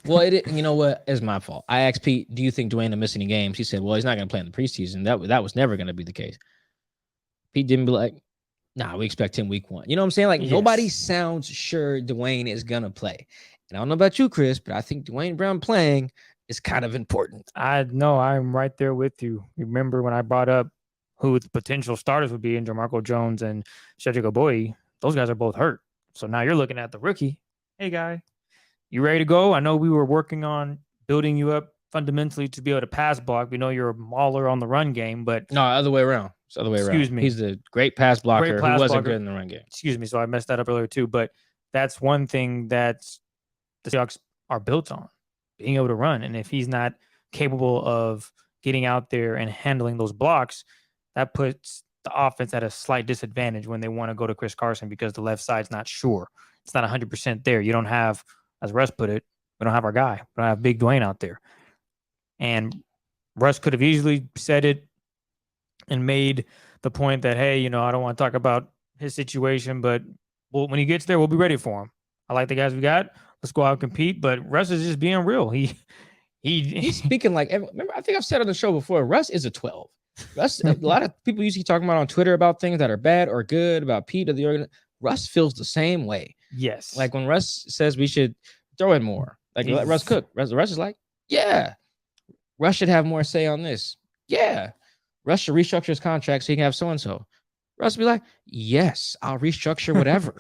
Well, you know what? It's my fault. I asked Pete, do you think Duane will miss any games? He said, well, he's not going to play in the preseason. That was never going to be the case. Pete didn't be like, Nah, we expect him week 1. You know what I'm saying? Like Yes. nobody sounds sure Duane is gonna play. And I don't know about you, Chris, but I think Duane Brown playing is kind of important. I know I'm right there with you. Remember when I brought up who the potential starters would be in Jamarco Jones and Cedric Oboye? Those guys are both hurt. So now you're looking at the rookie. Hey, guy, you ready to go? I know we were working on building you up fundamentally to be able to pass block. We know you're a mauler on the run game, but No, other way around. It's the other way around. Excuse me. He's a great pass blocker pass who wasn't blocker. good in the run game. excuse me, so I messed that up earlier too. But that's one thing that the Seahawks are built on, being able to run. And if he's not capable of getting out there and handling those blocks, that puts the offense at a slight disadvantage when they want to go to Chris Carson because the left side's not sure. It's not 100% there. You don't have, as Russ put it, we don't have our guy. We don't have Big Duane out there. And Russ could have easily said it and made the point that, hey, I don't want to talk about his situation, but when he gets there, we'll be ready for him. I like the guys we got. Let's go out and compete. But Russ is just being real. He's speaking like, remember, I think I've said on the show before, Russ is a 12. Russ, a lot of people usually talking about on Twitter about things that are bad or good about Pete or the organization. Russ feels the same way. Yes. Like when Russ says we should throw in more, like let Russ cook. Russ is like, yeah, Russ should have more say on this. Yeah. Russ should restructure his contract so he can have so-and-so. Russ be like, yes, I'll restructure whatever.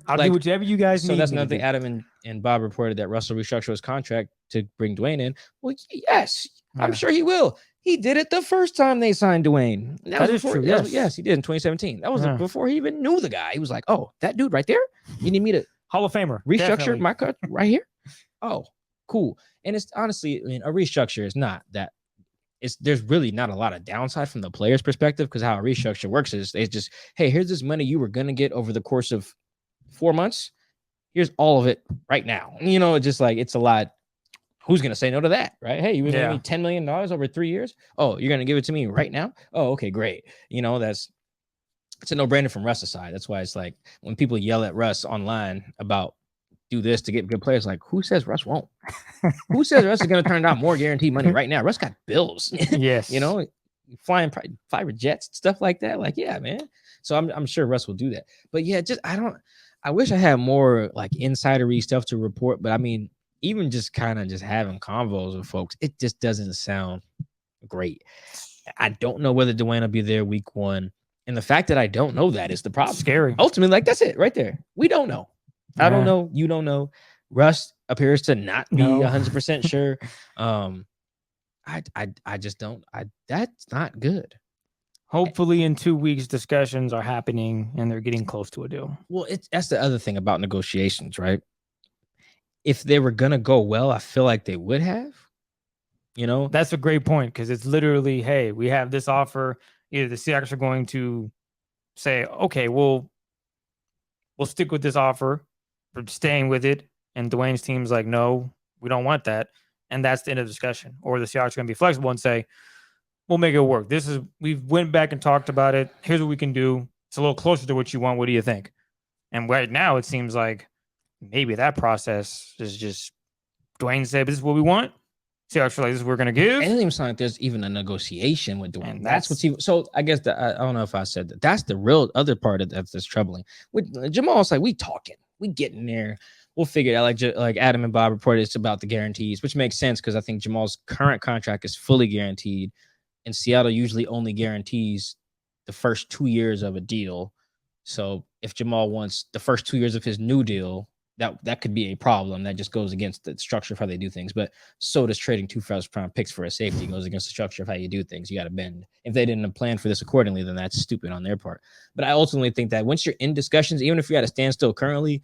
I'll do whatever you guys need. So that's another thing. Adam and Bob reported that Russ will restructure his contract to bring Duane in. Well, yes, I'm sure he will. He did it the first time they signed Duane. That is true. Yes, he did in 2017. That was before he even knew the guy. He was like, oh, that dude right there? You need me to Hall of Famer restructure my cut right here? Oh, cool. And it's honestly, I mean, a restructure is not that. There's really not a lot of downside from the player's perspective because how a restructure works is it's just, hey, here's this money you were going to get over the course of 4 months. Here's all of it right now. It's just like, it's a lot. Who's going to say no to that, right? Hey, you were going to give me $10 million over 3 years. Oh, you're going to give it to me right now? Oh, okay, great. It's a no-brainer from Russ's side. That's why it's like when people yell at Russ online about do this to get good players, like who says Russ won't? Who says Russ is going to turn down more guaranteed money right now? Russ got bills. Yes. Flying private jets, stuff like that. Like, yeah, man. So I'm sure Russ will do that. But yeah, I wish I had more like insidery stuff to report. But I mean, even just kind of just having convos with folks, it just doesn't sound great. I don't know whether Duane will be there week 1. And the fact that I don't know that is the problem. Scary. Ultimately, like that's it right there. We don't know. I don't know. You don't know. Russ appears to not be 100% sure. I just don't. That's not good. Hopefully, in 2 weeks, discussions are happening and they're getting close to a deal. Well, that's the other thing about negotiations, right? If they were gonna go well, I feel like they would have. That's a great point because it's literally, hey, we have this offer. Either the Seahawks are going to say, okay, we'll stick with this offer. For staying with it, and Duane's team's like, no, we don't want that, and that's the end of the discussion. Or the Seahawks are going to be flexible and say, we'll make it work. We went back and talked about it. Here's what we can do. It's a little closer to what you want. What do you think? And right now, it seems like maybe that process is just Duane said, this is what we want. Seahawks feel like this is what we're going to give. It doesn't even sound like there's even a negotiation with Duane. And that's what's even. So I guess I don't know if I said that. That's the real other part that's troubling. With Jamal, it's like we talking. We getting there. We'll figure it out. Like Adam and Bob reported, it's about the guarantees, which makes sense because I think Jamal's current contract is fully guaranteed, and Seattle usually only guarantees the first 2 years of a deal. So if Jamal wants the first 2 years of his new deal, that could be a problem. That just goes against the structure of how they do things. But so does trading 2 first-round picks for a safety. Goes against the structure of how you do things. You got to bend. If they didn't plan for this accordingly, then that's stupid on their part. But I ultimately think that once you're in discussions, even if you're at a standstill currently,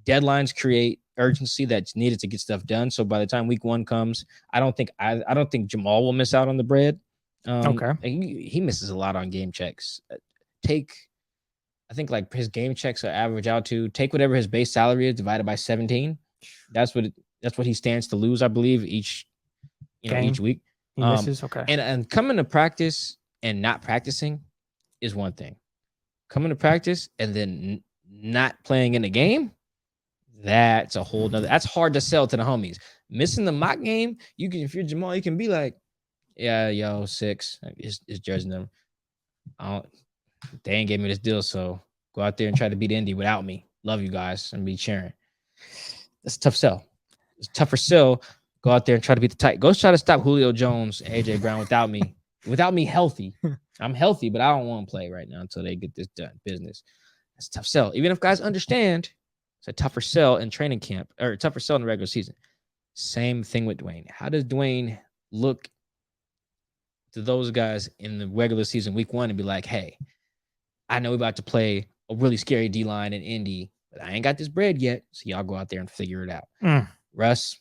deadlines create urgency that's needed to get stuff done. So by the time week 1 comes, I don't think Jamal will miss out on the bread. Okay. He misses a lot on game checks. I think like his game checks are average out to take whatever his base salary is divided by 17. That's what he stands to lose, I believe, each week. He misses. Okay. And coming to practice and not practicing is one thing. Coming to practice and then not playing in the game, that's a whole nother. That's hard to sell to the homies. Missing the mock game, if you're Jamal, you can be like, yeah, yo, 6 is jersey number. They ain't gave me this deal, so Go out there and try to beat Indy without me. Love you guys and be cheering. That's a tough sell. It's a tougher sell. Go out there and try to beat the Titans. Go try to stop Julio Jones and AJ Brown without me. Without me healthy. I'm healthy, but I don't want to play right now until they get this done. Business. That's a tough sell. Even if guys understand, it's a tougher sell in training camp or a tougher sell in the regular season. Same thing with Duane. How does Duane look to those guys in the regular season week 1 and be like, hey, I know we're about to play a really scary D-line in Indy, but I ain't got this bread yet, so y'all go out there and figure it out. Russ,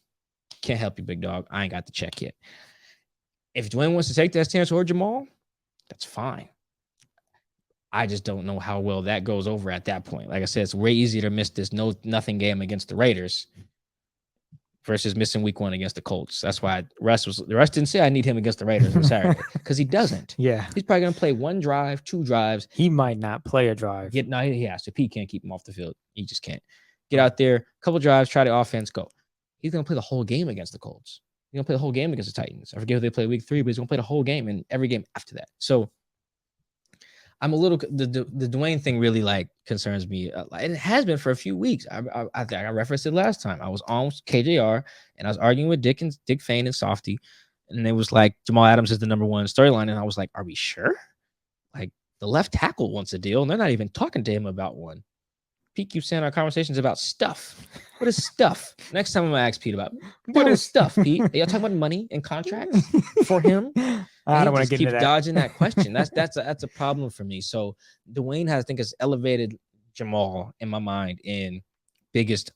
can't help you, big dog. I ain't got the check yet. If Duane wants to take that stance or Jamal, that's fine. I just don't know how well that goes over at that point. Like I said, it's way easier to miss this nothing game against the Raiders versus missing week 1 against the Colts. That's why Russ didn't say I need him against the Raiders on Saturday because he doesn't. Yeah. He's probably going to play 1 drive, 2 drives. He might not play a drive. No, he has to. He can't keep him off the field. He just can't. Get out there, couple drives, try the offense, go. He's going to play the whole game against the Colts. He's going to play the whole game against the Titans. I forget who they play week 3, but he's going to play the whole game and every game after that. So I'm a little the Duane thing really like concerns me. And it has been for a few weeks. I think I referenced it last time. I was on KJR and I was arguing with Dick Fane and Softy, and it was like Jamal Adams is the number 1 storyline, and I was like, are we sure? Like the left tackle wants a deal, and they're not even talking to him about one. Pete keeps saying our conversations about stuff. What is stuff? Next time I'm gonna ask Pete about what is stuff, Pete? Are y'all talking about money and contracts for him? I don't want to get keep into that. dodging that question. That's a problem for me. So Duane has, I think, has elevated Jamal in my mind in biggest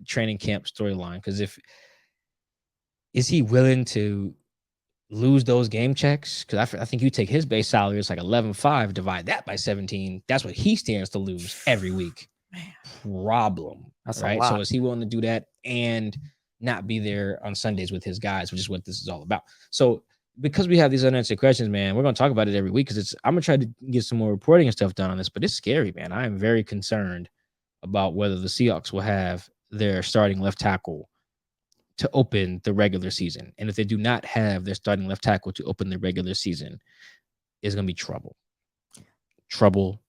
training camp storyline. Because is he willing to lose those game checks? Because I think you take his base salary, it's like 11.5, divide that by 17. That's what he stands to lose every week. Man, problem. That's right. a lot. So is he willing to do that and not be there on Sundays with his guys, which is what this is all about? So because we have these unanswered questions, man, we're gonna talk about it every week because I'm gonna try to get some more reporting and stuff done on this, but it's scary, man. I am very concerned about whether the Seahawks will have their starting left tackle to open the regular season. And if they do not have their starting left tackle to open the regular season, it's gonna be trouble. Trouble.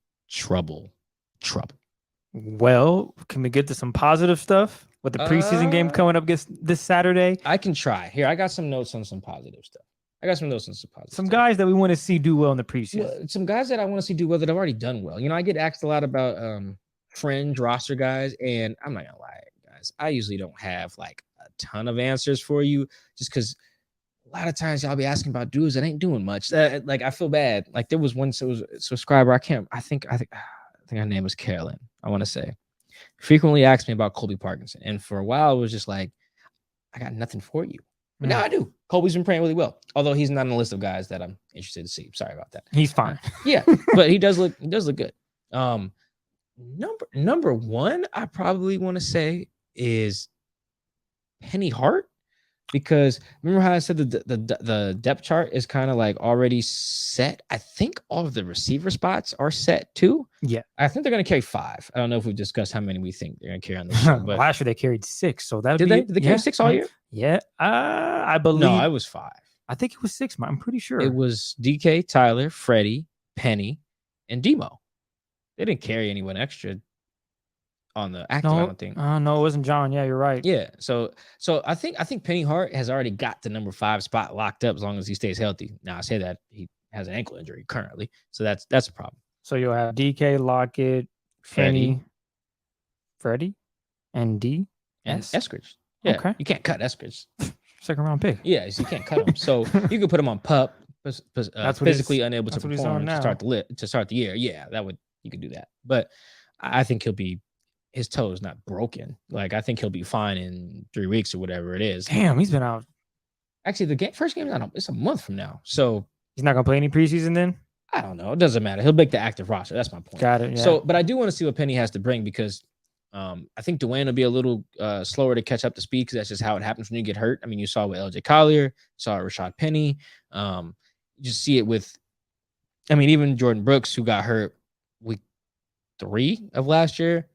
Well, can we get to some positive stuff with the preseason game coming up this Saturday? I can try. Here, I got some notes on some positive stuff. Some guys that we want to see do well in the preseason. Well, some guys that I want to see do well that have already done well. You know, I get asked a lot about fringe roster guys, and I'm not gonna lie, guys. I usually don't have like a ton of answers for you, just because a lot of times y'all be asking about dudes that ain't doing much. Like I feel bad. Like there was one subscriber. I think her name was Carolyn. I want to say frequently asked me about Colby Parkinson, and for a while it was just like, I got nothing for you. But now I do. Colby's been playing really well, although he's not on the list of guys that I'm interested to see. Sorry about that. He's fine. Yeah, but he does look good. Number 1, I probably want to say is Penny Hart, because remember how I said the depth chart is kind of like already set. I think all of the receiver spots are set too. Yeah, I think they're going to carry 5. I don't know if we've discussed how many we think they're going to carry on the show. But last year they carried 6, so that did they carry 6 all year? Yeah, I believe. No, it was 5. I think it was 6. I'm pretty sure it was DK, Tyler, Freddie, Penny, and Demo. They didn't carry anyone extra on the active. I don't think. No, it wasn't John. Yeah, you're right. Yeah, so I think Penny Hart has already got the number 5 spot locked up as long as he stays healthy. Now I say that he has an ankle injury currently, so that's a problem. So you'll have DK, Lockett, Penny, Freddie, and D and Eskridge. Yeah, okay. You can't cut Eskridge. 2nd round pick. Yeah, you can't cut him. So you could put him on PUP. That's physically unable to perform to start the year. Yeah, you could do that. But I think his toe is not broken. Like I think he'll be fine in 3 weeks or whatever it is. Damn, he's been out. Actually, first game it's a month from now. So he's not gonna play any preseason then? I don't know. It doesn't matter. He'll make the active roster. That's my point. Got it. Yeah. So, but I do want to see what Penny has to bring because I think Duane will be a little slower to catch up to speed because that's just how it happens when you get hurt. I mean, you saw it with LJ Collier, saw it with Rashad Penny. You just see it with, even Jordan Brooks, who got hurt week 3 of last year.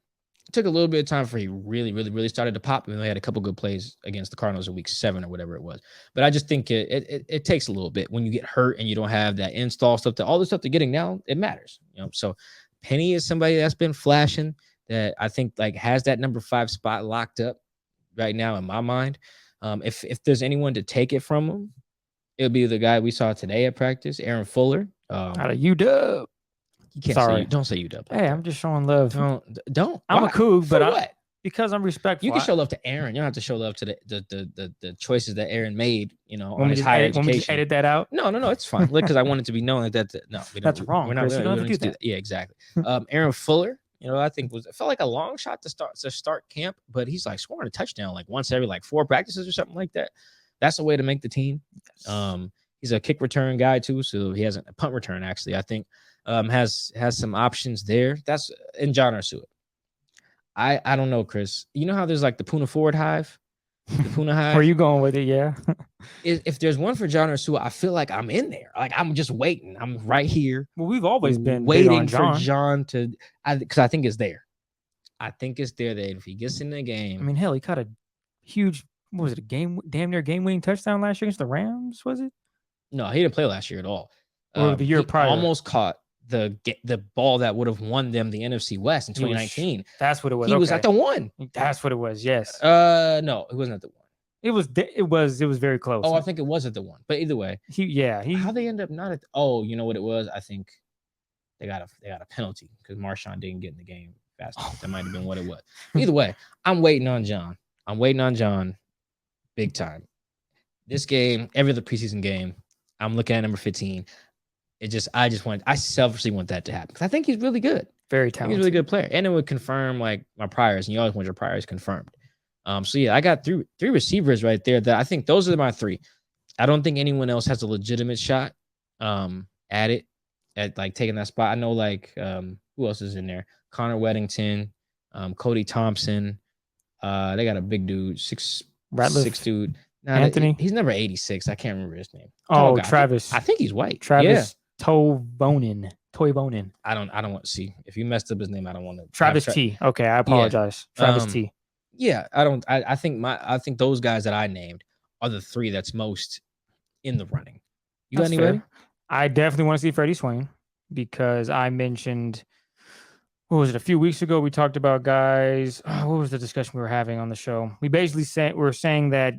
It took a little bit of time for he really, really, really started to pop. They had a couple good plays against the Cardinals in week 7 or whatever it was. But I just think it takes a little bit when you get hurt and you don't have that install stuff. All the stuff they're getting now, it matters. So Penny is somebody that's been flashing that I think like has that number 5 spot locked up right now in my mind. If there's anyone to take it from him, it'll be the guy we saw today at practice, Aaron Fuller. Out of UW. You can't Sorry. say don't say UW. Like Hey, that. I'm just showing love. Don't. I'm Why? a Coug, For but what? Because I'm respectful. You can show love to Aaron. You don't have to show love to the choices that Aaron made. On When his we higher just education. edit that out. No, it's fine. Because I want it to be known that no, we don't. That's wrong, We're not. Chris. You don't have to do that. Yeah, exactly. Aaron Fuller. I think it felt like a long shot to start camp, but he's like scoring a touchdown like once every like 4 practices or something like that. That's a way to make the team. Yes. He's a kick return guy too, so he has a punt return actually. I think has some options there. That's in John Ursua. I don't know, Chris. You know how there's like the Puna Ford Hive, the Puna Hive. Where you going with it? Yeah. If there's one for John Ursua, I feel like I'm in there. Like I'm just waiting. I'm right here. Well, we've always been waiting big on for John to, because I think it's there. I think it's there that if he gets in the game. I mean, hell, he caught a huge. What was it? Damn near game-winning touchdown last year against the Rams. Was it? No, he didn't play last year at all. Or the year prior. Almost caught the ball that would have won them the NFC West in 2019. That's what it was. He was at the one. That's what it was. Yes. No, it wasn't at the one. It was very close. Oh, I think it was at the one. But either way, how they end up not at. You know what it was? I think they got a penalty because Marshawn didn't get in the game fast enough. That might have been what it was. Either way, I'm waiting on John. Big time. This game, every other preseason game, I'm looking at number 15. I selfishly want that to happen because I think he's really good. Very talented. He's a really good player, and it would confirm like my priors. And you always want your priors confirmed. So yeah, I got three receivers right there. That I think those are my 3. I don't think anyone else has a legitimate shot at it, at like taking that spot. I know like who else is in there? Connor Weddington, Cody Thompson. They got a big dude, 6'6" dude. Anthony. He's number 86. I can't remember his name. Oh, Travis. I think he's white. Travis Toivonen. I don't want to see if you messed up his name. I don't want to. Travis T. Okay, I apologize. Yeah. Travis T. Yeah, I don't. I think those guys that I named are the 3 that's most in the running. You got anybody? I definitely want to see Freddie Swain because I mentioned. What was it? A few weeks ago, we talked about guys. What was the discussion we were having on the show? We basically were saying that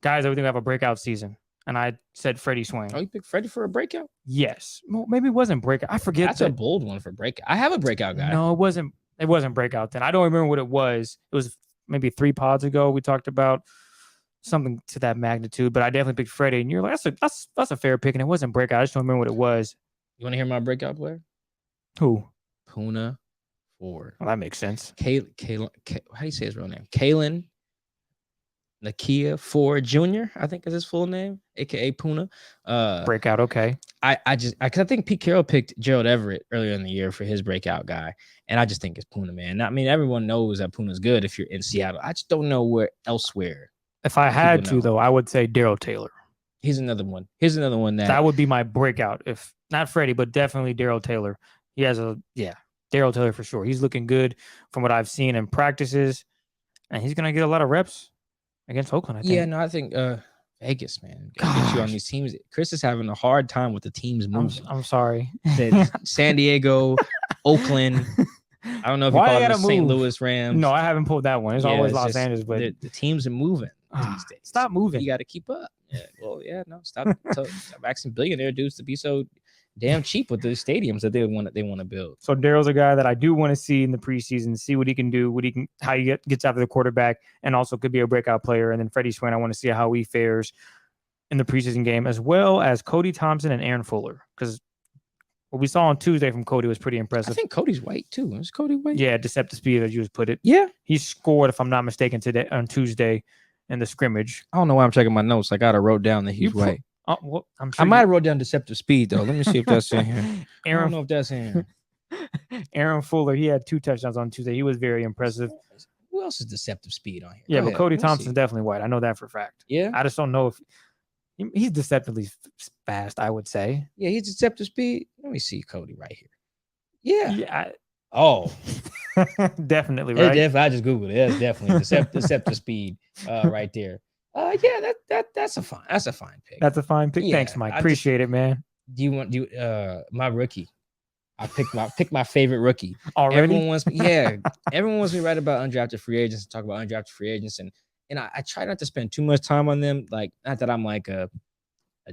guys that we think have a breakout season. And I said Freddie Swain. Oh, you picked Freddie for a breakout? Yes. Well, maybe it wasn't breakout. I forget. That's a bold one for breakout. I have a breakout guy. No, it wasn't. It wasn't breakout then. I don't remember what it was. It was maybe 3 pods ago. We talked about something to that magnitude, but I definitely picked Freddie. And you're like, that's a fair pick. And it wasn't breakout. I just don't remember what it was. You want to hear my breakout player? Who? Puna Ford. Well, that makes sense. How do you say his real name? Kalen Nakia Ford Jr., I think is his full name, aka Puna. Breakout, okay. I think Pete Carroll picked Gerald Everett earlier in the year for his breakout guy, and I just think it's Puna, man. I mean, everyone knows that Puna's good if you're in Seattle. I just don't know where elsewhere. If I had to, though, I would say Darryl Taylor. Here's another one. That would be my breakout. If not Freddie, but definitely Darryl Taylor. He has Darryl Taylor for sure. He's looking good from what I've seen in practices, and he's gonna get a lot of reps against Oakland, I think. Yeah, no, I think Vegas, man. Get you on these teams. Chris is having a hard time with the teams moving. I'm sorry. San Diego, Oakland. I don't know if you call it the St. Louis Rams. No, I haven't pulled that one. It's always Los Angeles, but the teams are moving these days. Stop moving. You got to keep up. Yeah, well, yeah, no, stop asking billionaire dudes to be so damn cheap with the stadiums that they want to build. So Darryl's a guy that I do want to see in the preseason, see what he can do, how he gets after the quarterback, and also could be a breakout player. And then Freddie Swain, I want to see how he fares in the preseason game, as well as Cody Thompson and Aaron Fuller, because what we saw on Tuesday from Cody was pretty impressive. I think Cody's white too. Is Cody white? Yeah, Deceptive Speed, as you just put it. Yeah, he scored, if I'm not mistaken, today on Tuesday in the scrimmage. I don't know why I'm checking my notes. I got to wrote down that he's white. Well, I'm sure I might have wrote down Deceptive Speed though. Let me see if that's in here. I don't know if that's in here. Aaron Fuller, he had 2 touchdowns on Tuesday. He was very impressive. Who else is Deceptive Speed on here? Yeah, but Cody Thompson's definitely white. I know that for a fact. Yeah, I just don't know if he's deceptively fast, I would say. Yeah, he's Deceptive Speed. Let me see Cody right here. Yeah. Definitely right. I just googled it. That's definitely Deceptive Speed right there. Yeah, that's a fine pick. That's a fine pick. Yeah, thanks, Mike. Appreciate it, man. Do you want my rookie? I pick my favorite rookie. Already? Everyone wants me to write about undrafted free agents and talk about undrafted free agents. And I try not to spend too much time on them. Like, not that I'm like a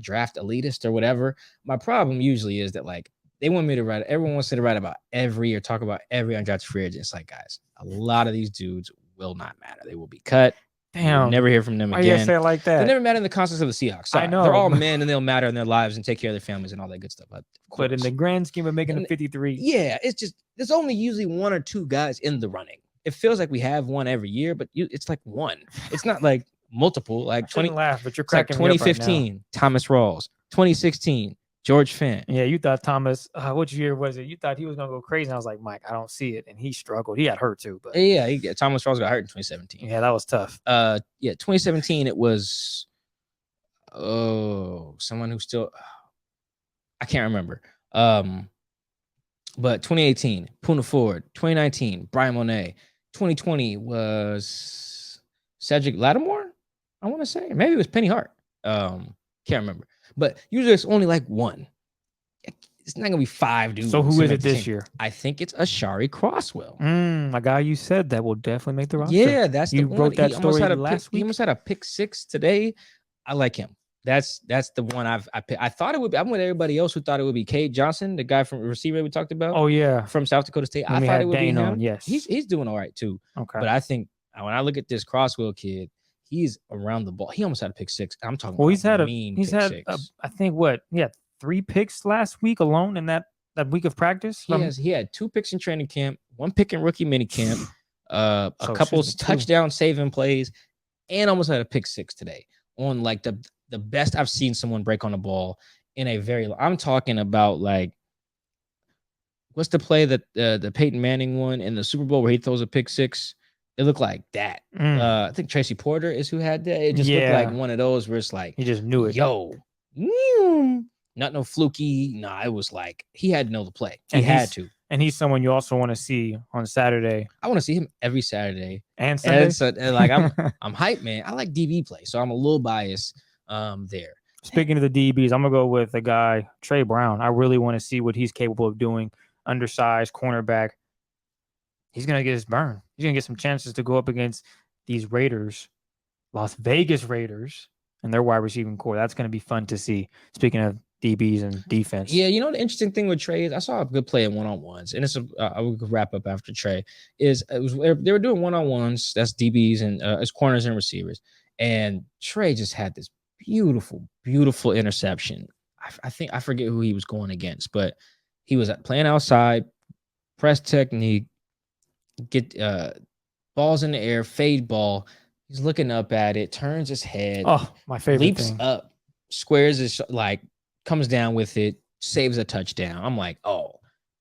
draft elitist or whatever. My problem usually is that like they want me to write. Everyone wants me to write about every or talk about every undrafted free agent. It's like, guys, a lot of these dudes will not matter. They will be cut. Damn. You'll never hear from them Why you again. say it like that? They never matter in the context of the Seahawks. Sorry. I know. They're all men and they'll matter in their lives and take care of their families and all that good stuff. But in the grand scheme of making a 53, yeah, it's just there's only usually one or two guys in the running. It feels like we have one every year, but it's like one. It's not like multiple. Like 20 laugh, but you're it's like cracking me up right 2015, now. Thomas Rawls. 2016, George Fant. Yeah, you thought Thomas, which year was it? You thought he was gonna go crazy. And I was like, Mike, I don't see it, and he struggled. He got hurt too, but Yeah, Thomas Rawls got hurt in 2017. yeah, that was tough. 2017 it was someone who still I can't remember. But 2018, Poona Ford. 2019, Brian Monet. 2020 was Cedric Lattimore. I want to say maybe it was Penny Hart. Can't remember. But usually it's only like one. It's not gonna be five dudes. So who is it this year? I think it's Ashari Crosswell. A guy you said that will definitely make the roster. Yeah, that's you the one. wrote that He almost story had a last pick, He week. almost had a pick 6 today. I like him. That's the one I picked. I thought it would be. I'm with everybody else who thought it would be Cade Johnson, the guy from receiver we talked about. Oh yeah, from South Dakota State. When I we thought had it would Dane be him. on, yes. He's doing all right too. okay. But I think when I look at this Crosswell kid, he's around the ball. He almost had a pick 6. I'm talking. Well, about he's had pick 6. I think 3 picks last week alone in that week of practice. He had 2 picks in training camp, 1 pick in rookie mini camp, a couple touchdown saving plays, and almost had a pick 6 today on like the best I've seen someone break on the ball in a very long. I'm talking about like what's the play that the Peyton Manning won in the Super Bowl where he throws a pick 6? It looked like that. I think Tracy Porter is who had that. It just looked like one of those where it's like he just knew it. Yo, not no fluky. Nah, it was like he had to know the play. He And had to. And he's someone you also want to see on Saturday. I want to see him every Saturday and Sunday. And like I'm hyped, man. I like DB play, so I'm a little biased there. Speaking of the DBs, I'm gonna go with the guy Trey Brown. I really want to see what he's capable of doing. Undersized cornerback. He's gonna get his burn. He's gonna get some chances to go up against these Raiders, Las Vegas Raiders, and their wide receiving core. That's gonna be fun to see. Speaking of DBs and defense. Yeah, you know the interesting thing with Trey is I saw a good play in one-on-ones, and it's I will wrap up after Trey. They were doing one-on-ones, that's DBs and as corners and receivers, and Trey just had this beautiful interception. I think I forget who he was going against, but he was playing outside, press technique, get balls in the air, fade ball. He's looking up at it, turns his head. Oh, my favorite leaps thing. up, squares his like. Comes down with it, saves a touchdown. I'm like, oh,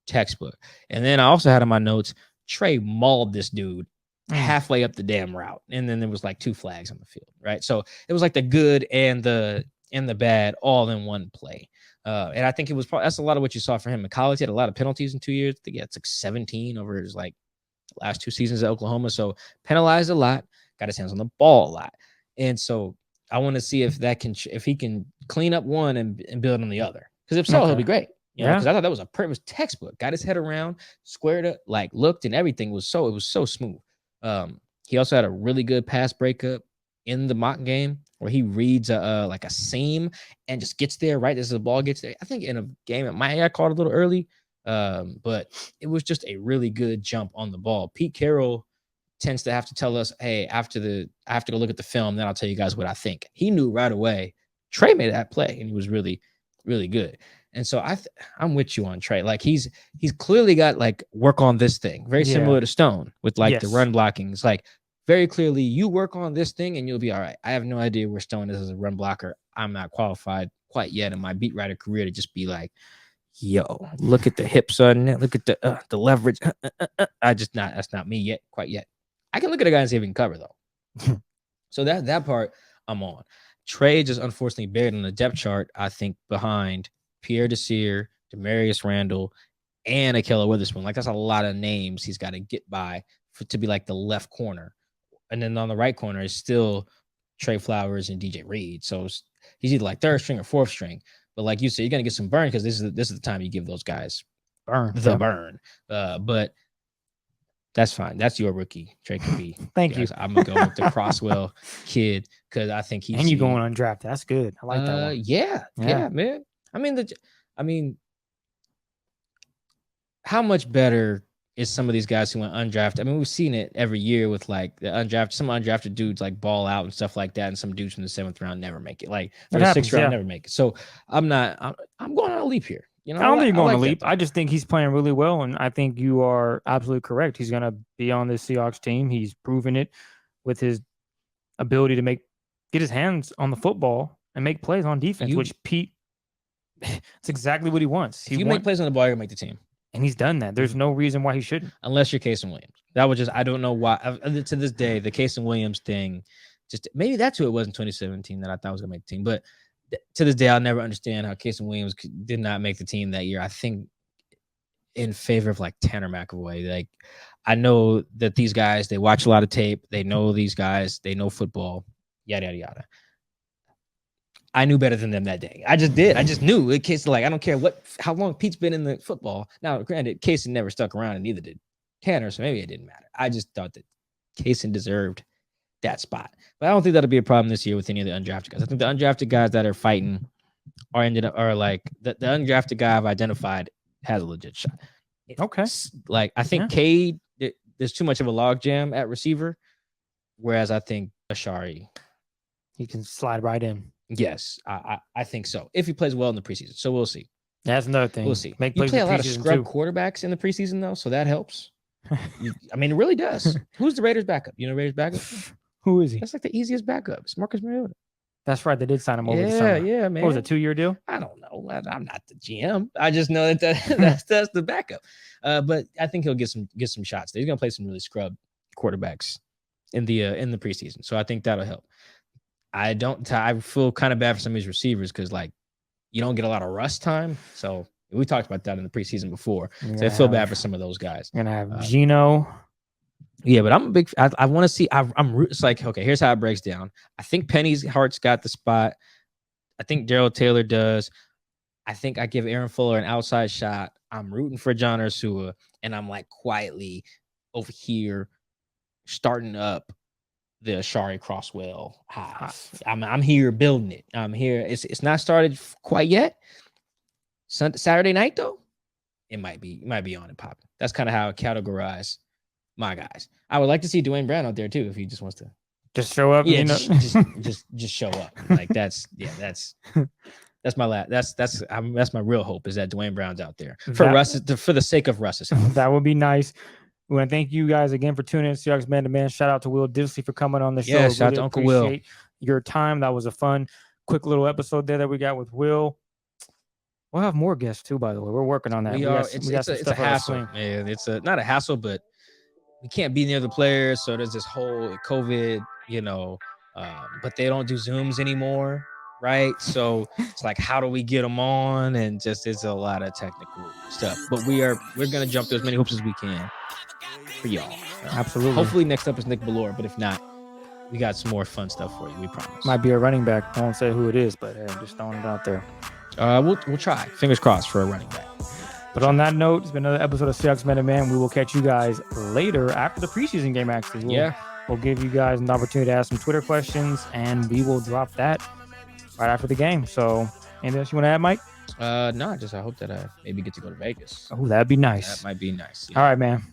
textbook. And then I also had in my notes, Trey mauled this dude halfway up the damn route. And then there was like 2 flags on the field, right? So it was like the good and the bad all in one play. And I think it was that's a lot of what you saw for him in college. He had a lot of penalties in 2 years. I think it's like 17 over his like last 2 seasons at Oklahoma. So penalized a lot, got his hands on the ball a lot. And so I want to see if he can clean up one and build on the other. Because if so, he'll be great. Because I thought that was it was textbook. Got his head around, squared it, like looked, and everything was so smooth. He also had a really good pass breakup in the mock game where he reads like a seam and just gets there right as the ball gets there. I think in a game it might have called a little early, but it was just a really good jump on the ball. Pete Carroll tends to have to tell us, hey, I have to go look at the film, then I'll tell you guys what I think. He knew right away. Trey made that play, and he was really, really good. And so I'm with you on Trey. Like he's clearly got like work on this thing, very similar to Stone with like the run blocking. It's like very clearly you work on this thing and you'll be all right. I have no idea where Stone is as a run blocker. I'm not qualified quite yet in my beat writer career to just be like, yo, look at the hips on it. Look at the leverage. That's not me yet, quite yet. I can look at a guy and see if he can cover though. So that part I'm on. Trey just unfortunately buried on the depth chart, I think, behind Pierre Desir, Demarius Randall, and Ahkello Witherspoon. Like that's a lot of names he's got to get by to be like the left corner. And then on the right corner is still Trey Flowers and DJ Reed. So he's either like 3rd string or 4th string. But like you said, you're gonna get some burn because this is the time you give those guys Burn. the Yeah. burn. But that's fine. That's your rookie, Trey B. Thank you. I'm gonna go with the Crosswell kid because I think he's And you going undrafted. That's good. I like that one. Yeah, man. I mean, how much better is some of these guys who went undrafted? I mean, we've seen it every year with like some undrafted dudes like ball out and stuff like that, and some dudes from the 7th round never make it. Like It the happens, 6th round yeah. never make it. So I'm going on a leap here. You know, I don't think he's going to leap. that, I just think he's playing really well, and I think you are absolutely correct. He's going to be on this Seahawks team. He's proven it with his ability to get his hands on the football and make plays on defense, which Pete, it's exactly what he wants. If you make plays on the ball, you're going to make the team. And he's done that. There's no reason why he shouldn't. Unless you're Casey Williams. That was just, I don't know why. To this day, the Casey Williams thing, just maybe that's who it was in 2017 that I thought was going to make the team. But to this day, I'll never understand how Casey Williams did not make the team that year. I think in favor of like Tanner McAvoy. Like, I know that these guys, they watch a lot of tape. They know these guys. They know football, yada, yada, yada. I knew better than them that day. I just did. I just knew. In case, like, I don't care how long Pete's been in the football. Now, granted, Casey never stuck around, and neither did Tanner, so maybe it didn't matter. I just thought that Casey deserved that spot. But I don't think that'll be a problem this year with any of the undrafted guys. I think the undrafted guys that are fighting are like the undrafted guy I've identified has a legit shot. Okay. Like, I think Cade, there's too much of a logjam at receiver, whereas I think Ashari, he can slide right in. Yes, I think so. If he plays well in the preseason. So we'll see. That's another thing. We'll see. Make you plays play in a lot of preseason, scrub too. quarterbacks in the preseason, though, so that helps. I mean, it really does. Who's the Raiders' backup? You know Raiders' backup? Who is he? That's like the easiest backup. It's Marcus Mariota. That's right. They did sign him over the summer. Yeah, man. What was it, 2-year deal? I don't know. I'm not the GM. I just know that's the backup. But I think he'll get some shots. He's gonna play some really scrub quarterbacks in the preseason. So I think that'll help. I feel kind of bad for some of these receivers because like you don't get a lot of rust time. So we talked about that in the preseason before. So I feel bad for some of those guys. You're gonna have Gino. Yeah, but I'm a big. I want to see. It's like, okay, here's how it breaks down. I think Penny's Hart's got the spot. I think Daryl Taylor does. I think I give Aaron Fuller an outside shot. I'm rooting for John Ursua, and I'm like quietly over here starting up the Ashari Crosswell hive. I'm here building it. I'm here. It's not started quite yet. Saturday night though, it might be on and popping. That's kind of how I categorize my guys. I would like to see Duane Brown out there too if he just wants to just show up. Yeah, you know? just show up. Like that's my real hope is that Duane Brown's out there for the sake of Russ's health. That would be nice. We want to thank you guys again for tuning in to Seahawks Man to Man. Shout out to Will Disley for coming on the show. Yeah, shout out to Uncle Will. Appreciate your time. That was a fun, quick little episode there that we got with Will. We'll have more guests too, by the way. We're working on that. It's a hassle. Man, it's not a hassle, but we can't be near the players, so there's this whole COVID, but they don't do Zooms anymore, right? So it's like, how do we get them on? And just it's a lot of technical stuff. But we're gonna jump through as many hoops as we can for y'all. Absolutely. Hopefully next up is Nick Ballore, but if not, we got some more fun stuff for you. We promise. Might be a running back. I won't say who it is, but I'm just throwing it out there. We'll try. Fingers crossed for a running back. But on that note, it's been another episode of Seahawks Man to Man. We will catch you guys later after the preseason game, actually. We'll give you guys an opportunity to ask some Twitter questions, and we will drop that right after the game. So anything else you want to add, Mike? No, I hope that I maybe get to go to Vegas. Oh, that'd be nice. That might be nice. Yeah. All right, man.